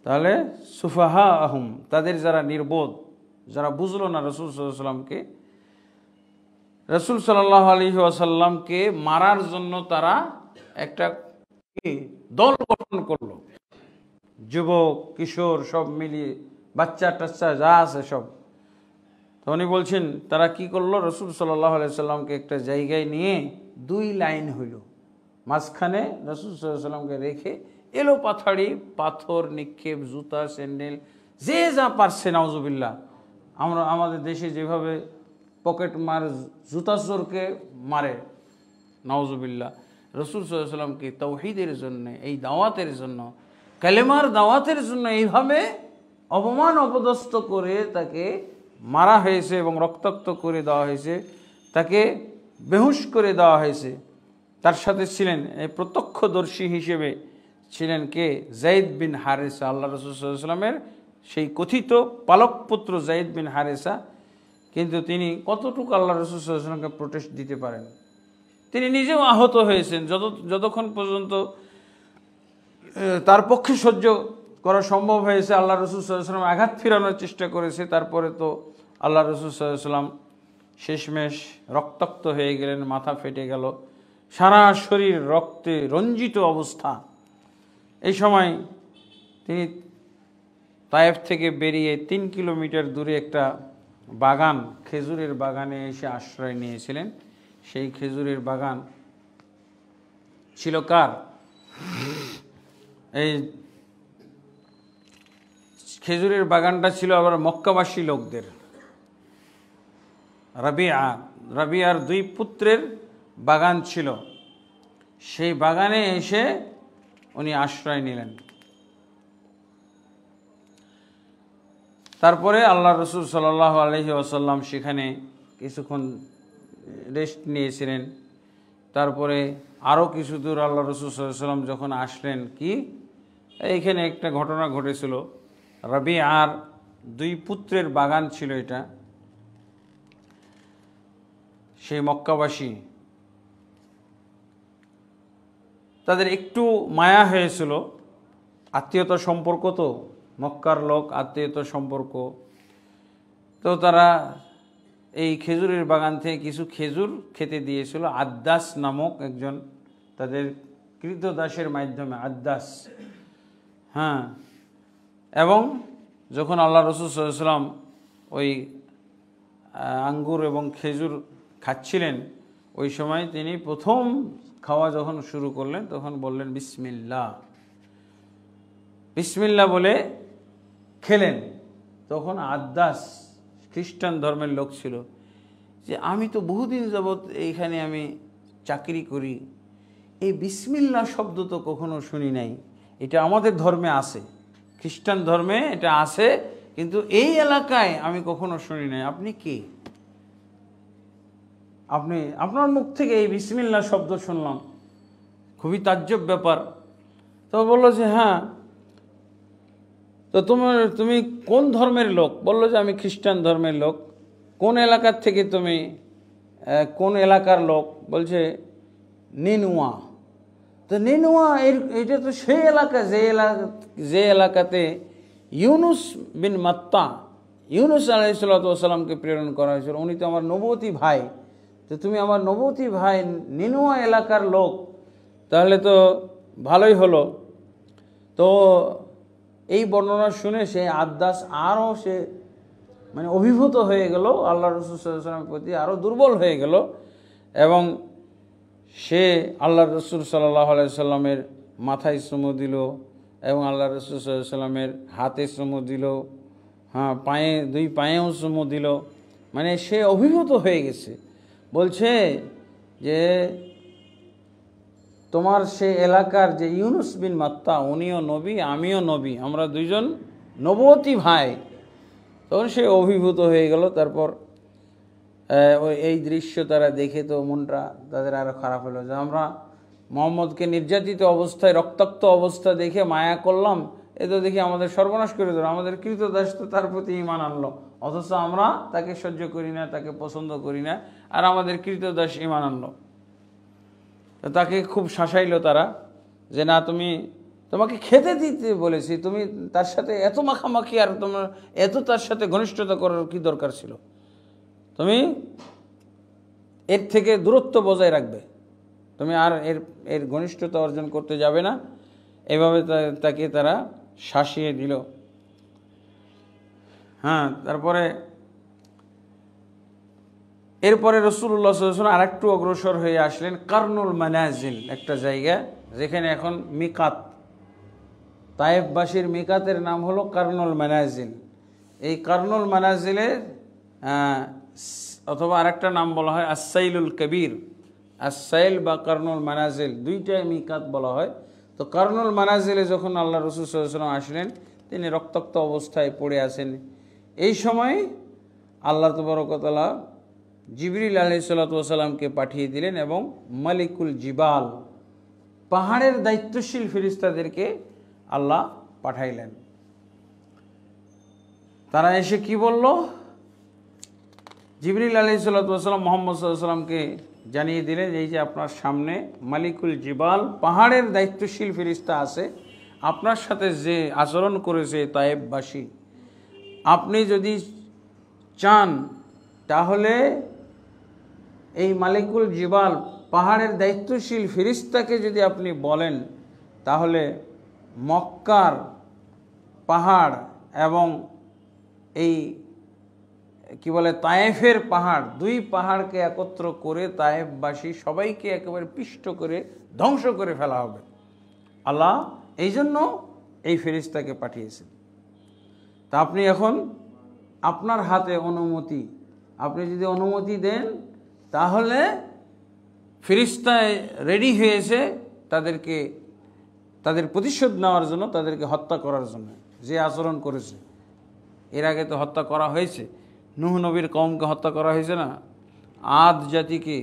তাহলে সুফাহা আহম, তাদের যারা নির্বোধ, যারা বুঝলো না রাসূল সাল্লাল্লাহু আলাইহি ওয়াসাল্লামকে, রাসূল সাল্লাল্লাহু আলাইহি ওয়াসাল্লামকে মারার জন্য তারা একটা দল গঠন করলো, যুবক কিশোর সব মিলিয়ে, বাচ্চা টাচ্চা যা আছে সব। তো উনি বলছেন তারা কি করলো, রাসূল সাল্লাল্লাহু আলাইহি ওয়াসাল্লামকে একটা জায়গায় নিয়ে 2 লাইন হইল, মাঝখানে রাসূল সাল্লাল্লাহু আলাইহি ওয়াসাল্লামকে রেখে এলো পাথাড়ি, পাথর নিক্ষেপ, জুতা স্যান্ডেল যে যা পারছে, নাউজুবিল্লাহ। আমরা আমাদের দেশে যেভাবে পকেট মার জুতা চোরকে মারে, নাউজুবিল্লাহ, রাসূল সাল্লাল্লাহু আলাইহি ওয়াসাল্লামকে তাওহীদের জন্য, এই দাওয়াতের জন্য, কালেমার দাওয়াতের জন্য এইভাবে অপমান অপদস্থ করে তাকে মারা হয়েছে এবং রক্তাক্ত করে দেওয়া হয়েছে, তাকে বেহুশ করে দেওয়া হয়েছে। তার সাথে ছিলেন এই প্রত্যক্ষদর্শী হিসেবে ছিলেন কে, যায়েদ বিন হারেসা, আল্লাহ রাসূল সাল্লাল্লাহু আলাইহি ওয়াসাল্লামের সেই কথিত পালক পুত্র যায়েদ বিন হারেসা। কিন্তু তিনি কতটুকু আল্লাহ রাসূল সাল্লাল্লাহু আলাইহি ওয়াসাল্লামকে প্রোটেস্ট দিতে পারেন। তিনি নিজেও আহত হয়েছেন, যতক্ষণ পর্যন্ত তার পক্ষে সহ্য করা সম্ভব হয়েছে আল্লাহ রাসূল সাল্লাল্লাহু আলাইহি ওয়াসাল্লাম আঘাত ফেরানোর চেষ্টা করেছে। তারপরে তো আল্লাহ রাসূল সাল্লাল্লাহু আলাইহি ওয়াসাল্লাম শেষমেশ রক্তাক্ত হয়ে গেলেন, মাথা ফেটে গেল, সারা শরীর রক্তে রঞ্জিত অবস্থা। এই সময় তিনি তায়েফ থেকে বেরিয়ে 3 কিলোমিটার দূরে একটা বাগান, খেজুরের বাগানে এসে আশ্রয় নিয়েছিলেন। সেই খেজুরের বাগান ছিল কার? এই খেজুরের বাগানটা ছিল আবার মক্কাবাসী লোকদের। রাবিয়ার 2 পুত্রের বাগান ছিল। সেই বাগানে এসে উনি আশ্রয় নিলেন। তারপরে আল্লাহ রাসূল সাল্লাল্লাহু আলাইহি ওয়াসাল্লাম সেখানে কিছুক্ষণ রেস্ট নিয়েছিলেন। তারপরে আরও কিছু দূর আল্লাহ রাসূল সাল্লাল্লাহু আলাইহি ওয়াসাল্লাম যখন আসলেন, কি এইখানে একটা ঘটনা ঘটেছিল। রাবিয়ার 2 পুত্রের বাগান ছিল এটা। সেই মক্কাবাসী, তাদের একটু মায়া হয়েছিল, আত্মীয়তা সম্পর্ক, তো মক্কার লোক, আত্মীয়তা সম্পর্ক। তো তারা এই খেজুরের বাগান থেকে কিছু খেজুর খেতে দিয়েছিল আদ্দাস নামক একজন, তাদের কৃতদাসের মাধ্যমে, আদ্দাস। হ্যাঁ, এবং যখন আল্লাহ রাসূল সাল্লাল্লাহু আলাইহি ওয়াসাল্লাম ওই আঙ্গুর এবং খেজুর খাচ্ছিলেন, ওই সময় তিনি প্রথম খাওয়া যখন শুরু করলেন তখন বললেন বিসমিল্লাহ, বিসমিল্লাহ বলে খেলেন। তখন আদ্দাস খ্রিস্টান ধর্মের লোক ছিল, যে আমি তো বহুদিন যাবৎ এইখানে আমি চাকরি করি, এই বিসমিল্লাহ শব্দ তো কখনো শুনি নাই, এটা আমাদের ধর্মে আছে, খ্রিস্টান ধর্মে এটা আছে, কিন্তু এই এলাকায় আমি কখনো শুনি নাই। আপনি কে? আপনি, আপনার মুখ থেকে এই বিসমিল্লাহ শব্দ শুনলাম, খুবই তাজ্জব ব্যাপার। তো বললো যে হ্যাঁ, তো তুমি কোন ধর্মের লোক? বললো যে আমি খ্রিস্টান ধর্মের লোক। কোন এলাকার থেকে তুমি? কোন এলাকার লোক? বলছে নিনুয়া। তো নিনুয়া এটা তো সেই এলাকা যে এলাকাতে ইউনুস বিন মাত্তা, ইউনুস আলাইহিস সালামকে প্রেরণ করা হয়েছিল। উনি তো আমার নবতী ভাই। তো তুমি আমার নবতী ভাই, নিনুয়া এলাকার লোক, তাহলে তো ভালোই হলো। তো এই বর্ণনা শুনে সে আদ্দাস আরও সে মানে অভিভূত হয়ে গেল, আল্লাহ রাসূল সাল্লাল্লাহু আলাইহি ওয়াসাল্লামের প্রতি আরও দুর্বল হয়ে গেল, এবং সে আল্লাহ রাসূল সাল্লাল্লাহু আলাইহি ওয়াসাল্লামের মাথায় চুমু দিল এবং আল্লাহ রাসূল সাল্লাল্লাহু আলাইহি ওয়াসাল্লামের হাতে চুমু দিল, হ্যাঁ, পায়ে, 2 পায়েও চুমু দিল। মানে সে অভিভূত হয়ে গেছে। বলছে যে তোমার সে এলাকার যে ইউনুস বিন মাত্তা, উনিও নবী, আমিও নবী, আমরা 2জন নবতী ভাই। তখন সে অভিভূত হয়ে গেল। তারপর এই দৃশ্য তারা দেখে তো মনটা তাদের আরও খারাপ হলো, যে আমরা মোহাম্মদকে নির্যাতিত অবস্থায় রক্তাক্ত অবস্থা দেখে মায়া করলাম, এ তো দেখি আমাদের সর্বনাশ করে দিল, আমাদের কৃতদাস তো তার প্রতি ঈমান আনলো, অথচ আমরা তাকে সহ্য করি না, তাকে পছন্দ করি না, আর আমাদের কৃতদাস ঈমান আনলো। তো তাকে খুব শাসাইলো তারা যে না, তোমাকে খেতে দিতে বলেছি, তুমি তার সাথে এত মাখামাখি আর তোমার এত তার সাথে ঘনিষ্ঠতা করার কি দরকার ছিল, তুমি এর থেকে দূরত্ব বজায় রাখবে, তুমি আর এর ঘনিষ্ঠতা অর্জন করতে যাবে না। এভাবে তাকে তারা শাসিয়ে দিল। হ্যাঁ, এরপরে রাসূলুল্লাহ সাল্লাল্লাহু আলাইহি ওয়াসাল্লাম আরেকটু অগ্রসর হয়ে আসলেন কারনুল মানাজিল, একটা জায়গা যেখানে এখন মিকাত, তায়েফবাসীর মিকাতের নাম হলো কারনুল মানাজিল। এই কারনুল মানাজিলের অথবা আরেকটা নাম বলা হয় আসসাইলুল কবির, আসসাইল বা কারনুল মানাজিল, দুইটাই মিকাত বলা হয়। তো কারনুল মানাজিলে যখন আল্লাহ রাসূল সাল্লাল্লাহু আলাইহি ওয়াসাল্লাম আসলেন, তিনি রক্তাক্ত অবস্থায় পড়ে আছেন। এই সময় আল্লাহ তাবারক ওয়া তাআলা জিবরিল আলাইহিস সালাতু ওয়াস সালামকে পাঠিয়ে দিলেন এবং মালিকুল জিবাল, পাহাড়ের দায়িত্বশীল ফেরেশতাদেরকে আল্লাহ পাঠাইলেন। তারা এসে কি বলল? জিবরিল আলাইহিস সালাতু ওয়াস সালাম মুহাম্মদ সাল্লাল্লাহু আলাইহি ওয়াসাল্লামকে জানিয়ে দিলেন যে এই যে আপনার সামনে মালিকুল জিবাল, পাহাড়ের দায়িত্বশীল ফেরেশতা আছে, আপনার সাথে যে আচরণ করেছে তায়েফবাসী, আপনি যদি চান তাহলে এই মালিকুল জিবাল, পাহাড়ের দায়িত্বশীল ফেরেশতাকে যদি আপনি বলেন, তাহলে মক্কার পাহাড় এবং এই কি বলে তায়েফের পাহাড়, দুই পাহাড়কে একত্র করে তায়েফবাসী সবাইকে একেবারে পিষ্ট করে ধ্বংস করে ফেলা হবে। আল্লাহ এই জন্য এই ফেরেশতাকে পাঠিয়েছেন। তা আপনি এখন আপনার হাতে অনুমতি, আপনি যদি অনুমতি দেন তাহলে ফেরেশতায় রেডি হয়েছে তাদের প্রতিশোধ নেওয়ার জন্য, তাদেরকে হত্যা করার জন্য। যে আচরণ করেছে, এর আগে তো হত্যা করা হয়েছে, নূহ নবীর কওমকে হত্যা করা হয়েছে না, আদ জাতিকে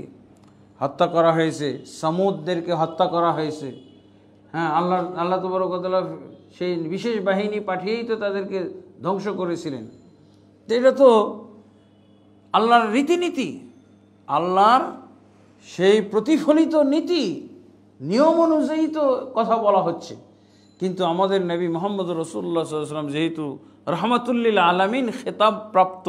হত্যা করা হয়েছে, সামুদদেরকে হত্যা করা হয়েছে। হ্যাঁ, আল্লাহ তাবারক ওয়া তাআলা সেই বিশেষ বাহিনী পাঠিয়েই তো তাদেরকে ধ্বংস করেছিলেন। এটা তো আল্লাহর রীতিনীতি, আল্লাহর সেই প্রতিফলিত নীতি, নিয়ম অনুযায়ী তো কথা বলা হচ্ছে। কিন্তু আমাদের নবী মুহাম্মদ রাসূলুল্লাহ সাল্লাল্লাহু আলাইহি ওয়াসাল্লাম যেহেতু রহমাতুল্লিল আলামিন খেতাব প্রাপ্ত,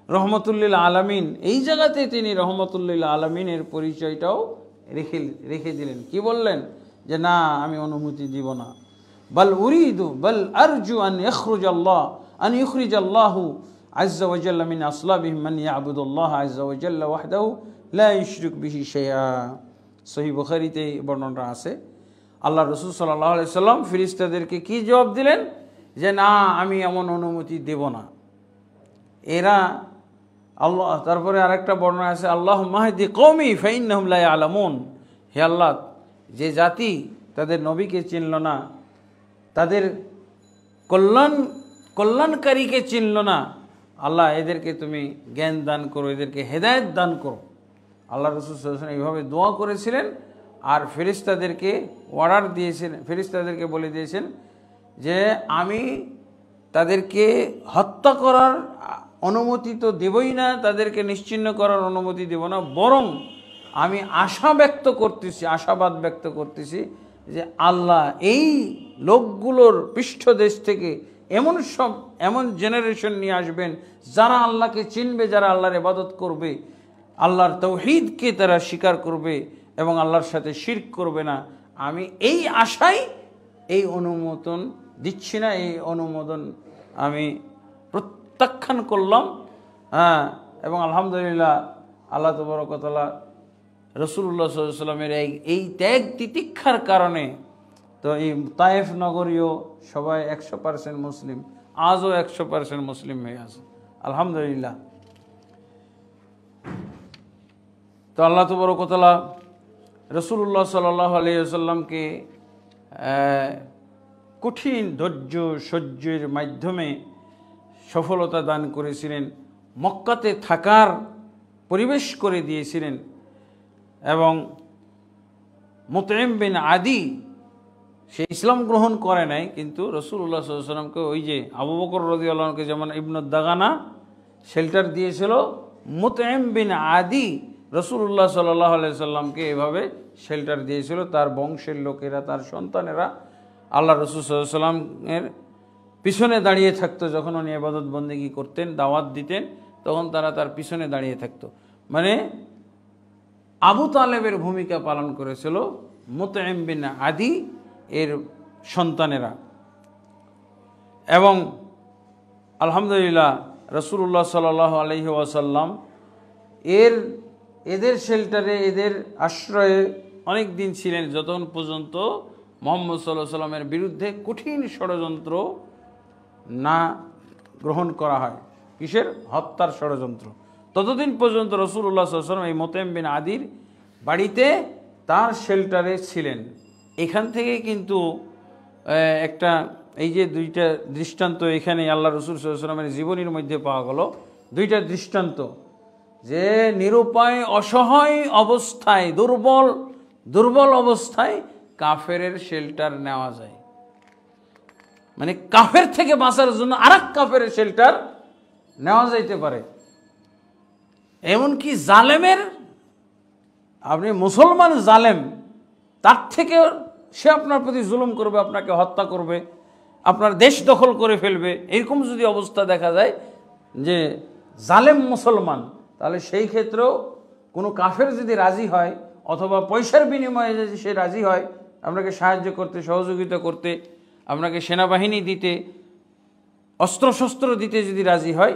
রহমাতুল্লিল আলামিন, এই জায়গাতে তিনি রহমাতুল্লিল আলামিনের পরিচয়টাও রেখে দিলেন। কি বললেন? যে না, আমি অনুমতি দিব না। বাল আরজু আন ইখরিজাল্লাহু আযজা ওয়া জাল্লা মিন আসলাবিহিম মান ইয়াবুদুল্লাহ আযজা ওয়া জাল্লা ওয়াহদাহু লা ইশরিক বিহি শাইআ। সহিহ বুখারীতে বর্ণনা আছে। আল্লাহ রাসূল সাল্লাল্লাহু আলাইহি সাল্লাম ফেরেশতাদেরকে কি জবাব দিলেন? যে না, আমি এমন অনুমতি দেব না। এরা আল্লাহ, তারপরে আরেকটা বর্ণনা আছে, আল্লাহুম্মা হদি কওমি ফাইন্নাহুম লা ইয়ালামুন। হে আল্লাহ, যে জাতি তাদের নবীকে চিনল না, তাদের কল্যাণকারীকে চিনল না, আল্লাহ এদেরকে তুমি জ্ঞান দান করো, এদেরকে হেদায়েত দান করো। আল্লাহ রাসূল সাল্লাল্লাহু আলাইহি ওয়াসাল্লাম এইভাবে দোয়া করেছিলেন। আর ফেরেশতাদেরকে অর্ডার দিয়েছিলেন, ফেরেশতাদেরকে বলে দিয়েছেন যে আমি তাদেরকে হত্যা করার অনুমতি তো দেবই না, তাদেরকে নিশ্চিহ্ন করার অনুমতি দেব না, বরং আমি আশাবাদ ব্যক্ত করতেছি যে আল্লাহ এই লোকগুলোর পৃষ্ঠদেশ থেকে এমন জেনারেশন নিয়ে আসবেন যারা আল্লাহকে চিনবে, যারা আল্লাহর ইবাদত করবে, আল্লাহর তাওহীদকে তারা স্বীকার করবে এবং আল্লাহর সাথে শিরক করবে না। আমি এই আশায় এই অনুমোদন দিচ্ছি না, এই অনুমোদন আমি প্রত্যাখ্যান করলাম। হ্যাঁ, এবং আলহামদুলিল্লাহ আল্লাহ তাবারক ওয়া তাআলা রাসূলুল্লাহ সাল্লাল্লাহু আলাইহি ওয়াসাল্লামের এই ত্যাগ তিতিক্ষার কারণে তো এই তায়েফ নগরীয় সবাই 100% মুসলিম, আজও 100% মুসলিম হয়ে আছে আলহামদুলিল্লাহ। তো আল্লাহ তাবারক ওয়া তাআলা রাসূলুল্লাহ সাল্লাল্লাহু আলাইহি ওয়াসাল্লামকে কঠিন ধৈর্য সহ্যের মাধ্যমে সফলতা দান করেছিলেন, মক্কাতে থাকার পরিবেশ করে দিয়েছিলেন এবং মুতঈম বিন আদি, সে ইসলাম গ্রহণ করে নাই, কিন্তু রাসূলুল্লাহ সাল্লাল্লাহু আলাইহি ওয়াসাল্লামকে ওই যে আবু বকর রাদিয়াল্লাহু আনহুকে যেমন ইবনু দাগানা শেল্টার দিয়েছিল, মুতঈম বিন আদি রাসূলুল্লাহ সাল্লাল্লাহু আলাইহি সাল্লামকে এভাবে শেল্টার দিয়েছিল। তার বংশের লোকেরা, তার সন্তানেরা আল্লাহ রাসূল সাল্লাল্লাহু আলাইহি সাল্লামের পিছনে দাঁড়িয়ে থাকতো। যখন উনি ইবাদত বন্দেগী করতেন, দাওয়াত দিতেন, তখন তারা তার পিছনে দাঁড়িয়ে থাকতো। মানে আবু তালেবের ভূমিকা পালন করেছিল মুতঈম বিন আদি এর সন্তানেরা। এবং আলহামদুলিল্লাহ রাসূলুল্লাহ সাল্লাল্লাহু আলাইহি ওয়াসাল্লাম এদের শেল্টারে, এদের আশ্রয়ে অনেক দিন ছিলেন, যতক্ষণ পর্যন্ত মুহাম্মদ সাল্লাল্লাহু আলাইহি ওয়াসাল্লামের বিরুদ্ধে কঠিন ষড়যন্ত্র না গ্রহণ করা হয়। কিসের? হত্যার ষড়যন্ত্র। ততদিন পর্যন্ত রাসূলুল্লাহ সাল্লাল্লাহু আলাইহি ওয়াসাল্লাম এই মুতঈম বিন আদির বাড়িতে, তার শেল্টারে ছিলেন। এখান থেকে কিন্তু একটা, এই যে দুইটা দৃষ্টান্ত এখানে আল্লাহ রাসূল সাল্লাল্লাহু আলাইহি ওয়াসাল্লামের জীবনীর মধ্যে পাওয়া গেল, দুইটা দৃষ্টান্ত, যে নিরুপায় অসহায় অবস্থায়, দুর্বল অবস্থায় কাফেরের শেল্টার নেওয়া যায়। মানে কাফের থেকে বাঁচার জন্য আরেক কাফেরের শেল্টার নেওয়া যাইতে পারে। এমনকি জালেমের, আপনি মুসলমান জালেম, তার থেকে সে আপনার প্রতি জুলুম করবে, আপনাকে হত্যা করবে, আপনার দেশ দখল করে ফেলবে, এরকম যদি অবস্থা দেখা যায় যে জালেম মুসলমান, তাহলে সেই ক্ষেত্রেও কোনো কাফের যদি রাজি হয়, অথবা পয়সার বিনিময়ে যদি সে রাজি হয় আপনাকে সাহায্য করতে, সহযোগিতা করতে, আপনাকে সেনাবাহিনী দিতে, অস্ত্রশস্ত্র দিতে যদি রাজি হয়,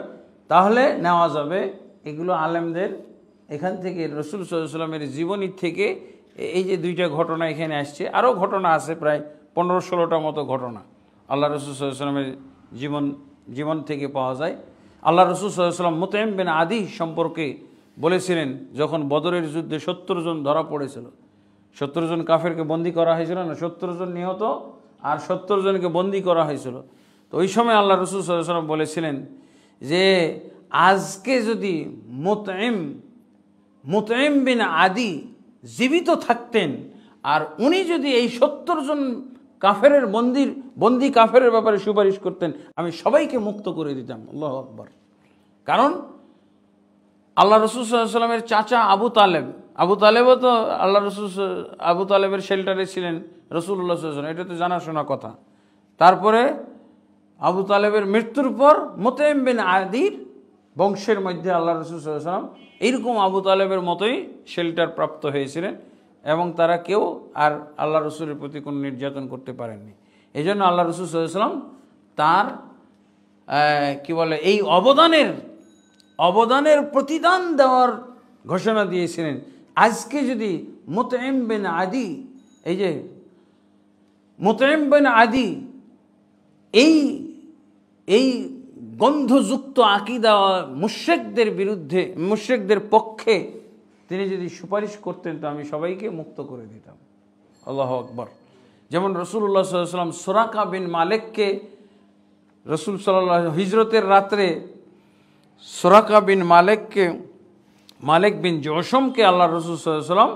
তাহলে নেওয়া যাবে। এগুলো আলেমদের এখান থেকে, রাসূল সাল্লাল্লাহু আলাইহি ওয়াসাল্লামের জীবনী থেকে এই যে দুইটা ঘটনা এখানে আসছে। আরও ঘটনা আছে, প্রায় 15-16টা মতো ঘটনা আল্লাহ রাসূল সাল্লাল্লাহু আলাইহি ওয়াসাল্লামের জীবন থেকে পাওয়া যায়। আল্লাহ রাসূল সাল্লাল্লাহু আলাইহি ওয়াসাল্লাম মুতঈম বিন আদি সম্পর্কে বলেছিলেন, যখন বদরের যুদ্ধে 70 জন ধরা পড়েছিল, 70 জন কাফেরকে বন্দী করা হয়েছিল না, 70 জন নিহত আর 70 জনকে বন্দী করা হয়েছিল। তো ওই সময় আল্লাহ রাসূল সাল্লাল্লাহু আলাইহি ওয়াসাল্লাম বলেছিলেন যে আজকে যদি মুতঈম বিন আদি জীবিত থাকতেন, আর উনি যদি এই 70 জন কাফেরের বন্দী কাফেরের ব্যাপারে সুপারিশ করতেন, আমি সবাইকে মুক্ত করে দিতাম। আল্লাহু আকবার। কারণ আল্লাহ রাসূল সাল্লাল্লাহু আলাইহি ওয়াসাল্লামের চাচা আবু তালেবও তো আল্লাহ রাসূল, আবু তালেবের শেল্টারে ছিলেন রাসূলুল্লাহ সাল্লাল্লাহু আলাইহি ওয়াসাল্লাম, এটা তো জানাশোনা কথা। তারপরে আবু তালেবের মৃত্যুর পর মুতঈম বিন আদির বংশের মধ্যে আল্লাহ রাসূল সাল্লাল্লাহু আলাইহি ওয়াসাল্লাম এইরকম আবু তালেবের মতোই শেল্টার প্রাপ্ত হয়েছিলেন, এবং তারা কেউ আর আল্লাহ রসুলের প্রতি কোনো নির্যাতন করতে পারেননি। এই জন্য আল্লাহ রসুল সাল্লাল্লাহু আলাইহি ওয়াসাল্লাম তার এই অবদানের প্রতিদান দেওয়ার ঘোষণা দিয়েছিলেন। আজকে যদি মুতঈম বিন আদি, এই যে মুতঈম বিন আদি এই গন্ধযুক্ত আকীদা মুশরিকদের বিরুদ্ধে, মুশরিকদের পক্ষে তিনি যদি সুপারিশ করতেন, তো আমি সবাইকে মুক্ত করে দিতাম। আল্লাহু আকবার। যেমন রাসূলুল্লাহ সাল্লাল্লাহু আলাইহি ওয়াসাল্লাম সুরাকা বিন মালিককে, রাসূল সাল্লাল্লাহু আলাইহি ওয়াসাল্লাম হিজরতের রাত্রে সুরাকা বিন মালিক বিন জশমকে আল্লাহ রাসূল সাল্লাল্লাহু আলাইহি ওয়াসাল্লাম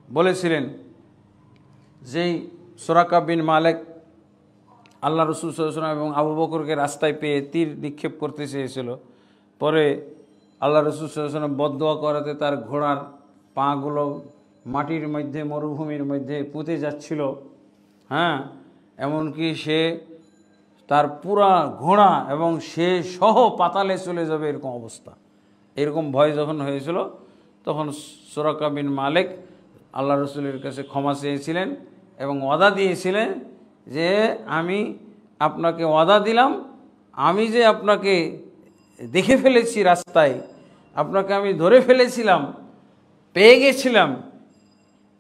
বলেছিলেন, যেই সুরাকা বিন মালিক আল্লাহ রাসূল সাল্লাল্লাহু আলাইহি ওয়াসাল্লাম এবং আবু বকরকে রাস্তায় পেয়ে তীর নিক্ষেপ করতে চেয়েছিল। পরে আল্লাহ রাসূল সাল্লাল্লাহু আলাইহি ওয়াসাল্লাম বদদোয়া করাতে তার ঘোড়ার পাগুলো মাটির মধ্যে, মরুভূমির মধ্যে পুঁতে যাচ্ছিল। হ্যাঁ, এমনকি সে, তার পুরা ঘোড়া এবং সে সহ পাতালে চলে যাবে, এরকম অবস্থা। এরকম ভয় যখন হয়েছিল, তখন সুরাকা বিন মালিক আল্লাহ রসুলের কাছে ক্ষমা চেয়েছিলেন এবং ওয়াদা দিয়েছিলেন যে আমি আপনাকে ওয়াদা দিলাম, আমি যে আপনাকে দেখে ফেলেছি রাস্তায়, আপনাকে আমি ধরে ফেলেছিলাম, পেয়ে গেছিলাম,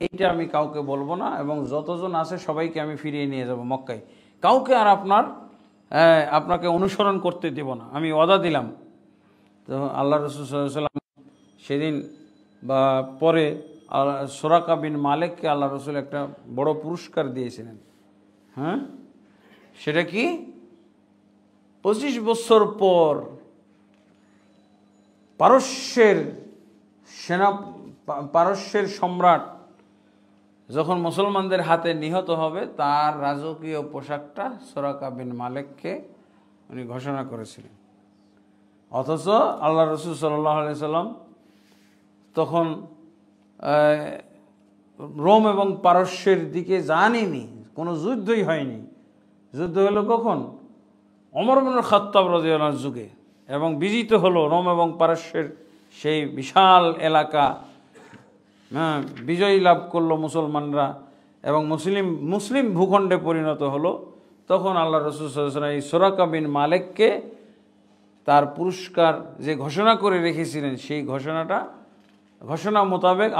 এইটা আমি কাউকে বলবো না, এবং যতজন আছে সবাইকে আমি ফিরিয়ে নিয়ে যাব মক্কায়, কাউকে আর আপনাকে অনুসরণ করতে দেব না, আমি ওয়াদা দিলাম। তো আল্লাহ রাসূল সাল্লাল্লাহু আলাইহি ওয়াসাল্লাম সেদিন বা পরে সুরাকা বিন মালিককে আল্লাহ রসুল একটা বড় পুরস্কার দিয়েছিলেন। হ্যাঁ, সেটা কি? 25 বছর পর পারস্যের সম্রাট যখন মুসলমানদের হাতে নিহত হবে তার রাজকীয় পোশাকটা সুরাকা বিন মালিককে উনি ঘোষণা করেছিলেন। অথচ আল্লাহ রসুল সাল্লাল্লাহু আলাইহি সাল্লাম তখন রোম এবং পারস্যের দিকে যাননি, কোনো যুদ্ধই হয়নি। যুদ্ধ হলো কখন? ওমর ইবনুল খাত্তাব রাদিয়াল্লাহু আনহুর যুগে, এবং বিজিত হলো রোম এবং পারস্যের সেই বিশাল এলাকা, বিজয় লাভ করলো মুসলমানরা এবং মুসলিম ভূখণ্ডে পরিণত হলো। তখন আল্লাহ রাসূল সাল্লাল্লাহু আলাইহি ওয়াসাল্লাম এই সুরাকা বিন মালিককে তার পুরস্কার যে ঘোষণা করে রেখেছিলেন সেই ঘোষণা মোতাবেক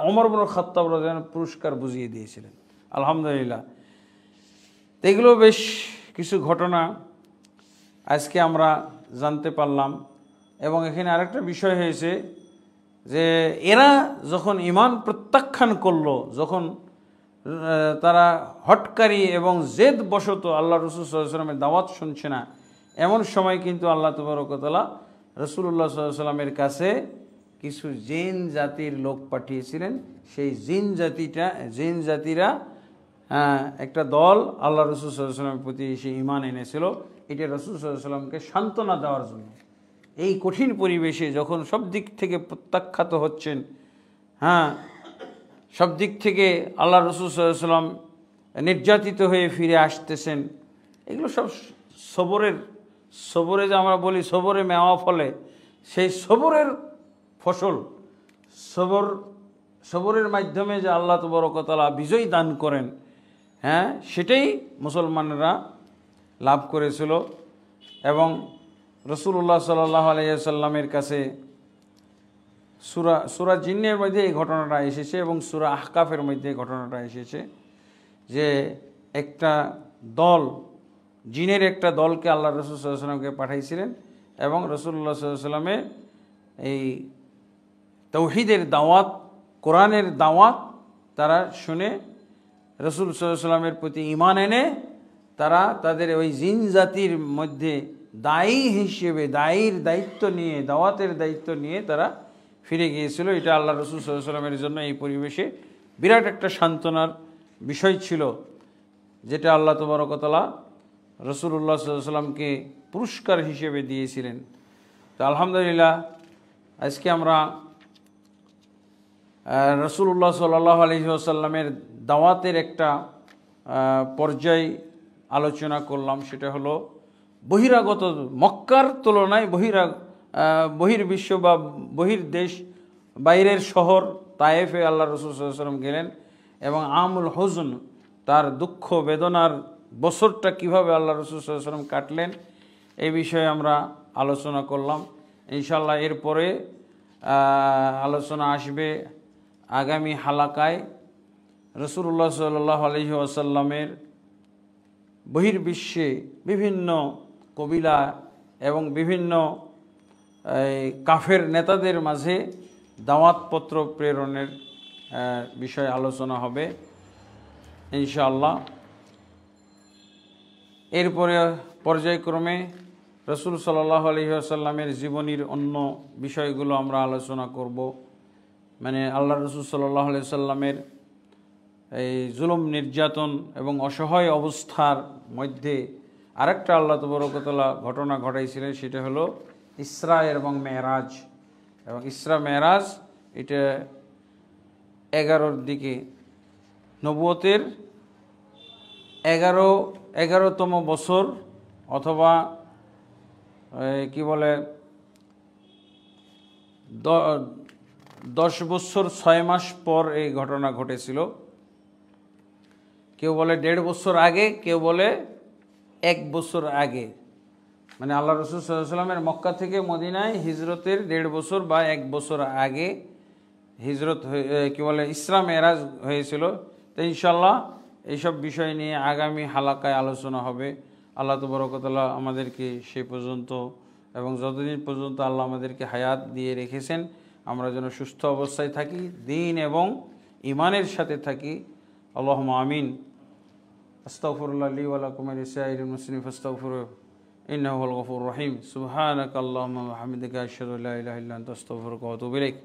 ওমর ইবনুল খাত্তাব রাদিয়াল্লাহু আনহু পুরস্কার বুঝিয়ে দিয়েছিলেন। আলহামদুলিল্লাহ। এগুলো বেশ কিছু ঘটনা আজকে আমরা জানতে পারলাম। এবং এখানে আরেকটা বিষয় হয়েছে যে এরা যখন ঈমান প্রত্যাখ্যান করলো, যখন তারা হটকারী এবং জেদ বশত আল্লাহ রাসূল সাল্লাল্লাহু আলাইহি ওয়াসাল্লামের দাওয়াত শুনছে না, এমন সময় কিন্তু আল্লাহ তাবারক ওয়া তাআলা রাসূলুল্লাহ সাল্লাল্লাহু আলাইহি ওয়াসাল্লামের কাছে কিছু জিন জাতির লোক পাঠিয়েছিলেন। সেই জিন জাতিরা একটা দল আল্লাহ রাসূল সাল্লাল্লাহু আলাইহি ওয়াসাল্লামের প্রতি এসে ঈমান এনেছিল। এটা রাসূল সাল্লাল্লাহু আলাইহি ওয়াসাল্লামকে সান্ত্বনা দেওয়ার জন্য। এই কঠিন পরিবেশে যখন সব দিক থেকে প্রত্যাখ্যাত হচ্ছেন, সব দিক থেকে আল্লাহ রাসূল সাল্লাল্লাহু আলাইহি ওয়াসাল্লাম নির্যাতিত হয়ে ফিরে আসতেছেন, এগুলো সব সবরে যে আমরা বলি সবরে মেওয়া ফলে, সেই সবরের ফসল, সবরের মাধ্যমে যে আল্লাহ তাবারক ওয়া তাআলা বিজয় দান করেন, সেটাই মুসলমানরা লাভ করেছিল। এবং রাসূলুল্লাহ সাল্লাল্লাহু আলাইহি ওয়াসাল্লামের কাছে সূরা জিন্নের মধ্যে এই ঘটনাটা এসেছে এবং সূরা আহকাফের মধ্যে এই ঘটনাটা এসেছে যে একটা দল, জিনের একটা দলকে আল্লাহ রাসূল সাল্লাল্লাহু আলাইহি ওয়াসাল্লামকে পাঠাইছিলেন এবং রাসূলুল্লাহ সাল্লাল্লাহু আলাইহি ওয়াসাল্লামের এই তাওহীদের দাওয়াত, কোরআনের দাওয়াত তারা শুনে রাসূল সাল্লাল্লাহু আলাইহি ওয়াসাল্লামের প্রতি ঈমান এনে তারা তাদের ওই জিন জাতির মধ্যে দায়ী হিসেবে, দাওয়াতের দায়িত্ব নিয়ে তারা ফিরে গিয়েছিল। এটা আল্লাহ রাসূল সাল্লাল্লাহু আলাইহি ওয়াসাল্লামের জন্য এই পরিবেশে বিরাট একটা সান্ত্বনার বিষয় ছিল, যেটা আল্লাহ তাবারক ওয়া তাআলা রাসূলুল্লাহ সাল্লাল্লাহু আলাইহি ওয়াসাল্লামকে পুরস্কার হিসেবে দিয়েছিলেন। তো আলহামদুলিল্লাহ, আজকে আমরা রাসূলুল্লাহ সাল্লাল্লাহু আলাইহি ওয়াসাল্লামের দাওয়াতের একটা পর্যায় আলোচনা করলাম। সেটা হলো বহিরাগত, মক্কার তুলনায় বহির্বিশ্ব বা বহির্দেশ, বাইরের শহর তায়েফে আল্লাহ রাসূল সাল্লাল্লাহু আলাইহি ওয়াসাল্লাম গেলেন এবং আমুল হুজন, তার দুঃখ বেদনার বছরটা কিভাবে আল্লাহ রাসূল সাল্লাল্লাহু আলাইহি ওয়াসাল্লাম কাটলেন, এই বিষয়ে আমরা আলোচনা করলাম। ইনশাআল্লাহ এরপরে আলোচনা আসবে আগামী হালাকায় রাসূলুল্লাহ সাল্লাল্লাহু আলাইহি ওয়াসাল্লামের বহির্বিশ্বে বিভিন্ন কবিলা এবং বিভিন্ন কাফের নেতাদের মাঝে দাওয়াতপত্র প্রেরণের বিষয়ে আলোচনা হবে ইনশাআল্লাহ। এরপরে পর্যায়ক্রমে রাসূল সাল্লাল্লাহু আলাইহি ওয়াসাল্লামের জীবনীর অন্য বিষয়গুলো আমরা আলোচনা করব। মানে আল্লাহ রাসূল সাল্লাল্লাহু আলাইহি ওয়াসাল্লামের এই জুলুম, নির্যাতন এবং অসহায় অবস্থার মধ্যে আরেকটা আল্লাহ তাবারক ওয়া তাআলা ঘটনা ঘটাইছিলেন, সেটা হলো ইসরা এবং মেরাজ। এবং ইসরা মেরাজ এটা 11-র দিকে নবুয়তের 11তম বছর, অথবা কি বলে 10 বছর 6 মাস পর এই ঘটনা ঘটেছিল। কেউ বলে 1.5 বছর আগে, কেউ বলে 1 বছর আগে। মানে আল্লাহ রাসূল সাল্লাল্লাহু আলাইহি ওয়াসাল্লামের মক্কা থেকে মদিনায় হিজরতের 1.5 বছর বা 1 বছর আগে হিজরত কি বলে ইসরা মেরাজ হয়েছিল। তো ইনশাআল্লাহ এইসব বিষয় নিয়ে আগামী হালাকায় আলোচনা হবে। আল্লাহ তাবারক ওয়া তাআলা আমাদেরকে সে পর্যন্ত এবং যতদিন পর্যন্ত আল্লাহ আমাদেরকে হায়াত দিয়ে রেখেছেন আমরা যেন সুস্থ অবস্থায় থাকি, দ্বীন এবং ঈমানের সাথে থাকি। আল্লাহুম্মা আমিন। আস্তাগফিরুল্লাহ লি ওয়া লাকুম ওয়া লিসাইরিল মুসলিমিন ফাস্তাগফিরুহু ইন্নাহু হুয়াল গফুরুর রহিম। সুবহানাকাল্লাহুম্মা ওয়া বিহামদিকা আশহাদু আল্লা ইলাহা ইল্লা আনতা আস্তাগফিরুকা ওয়া আতুবু ইলাইক।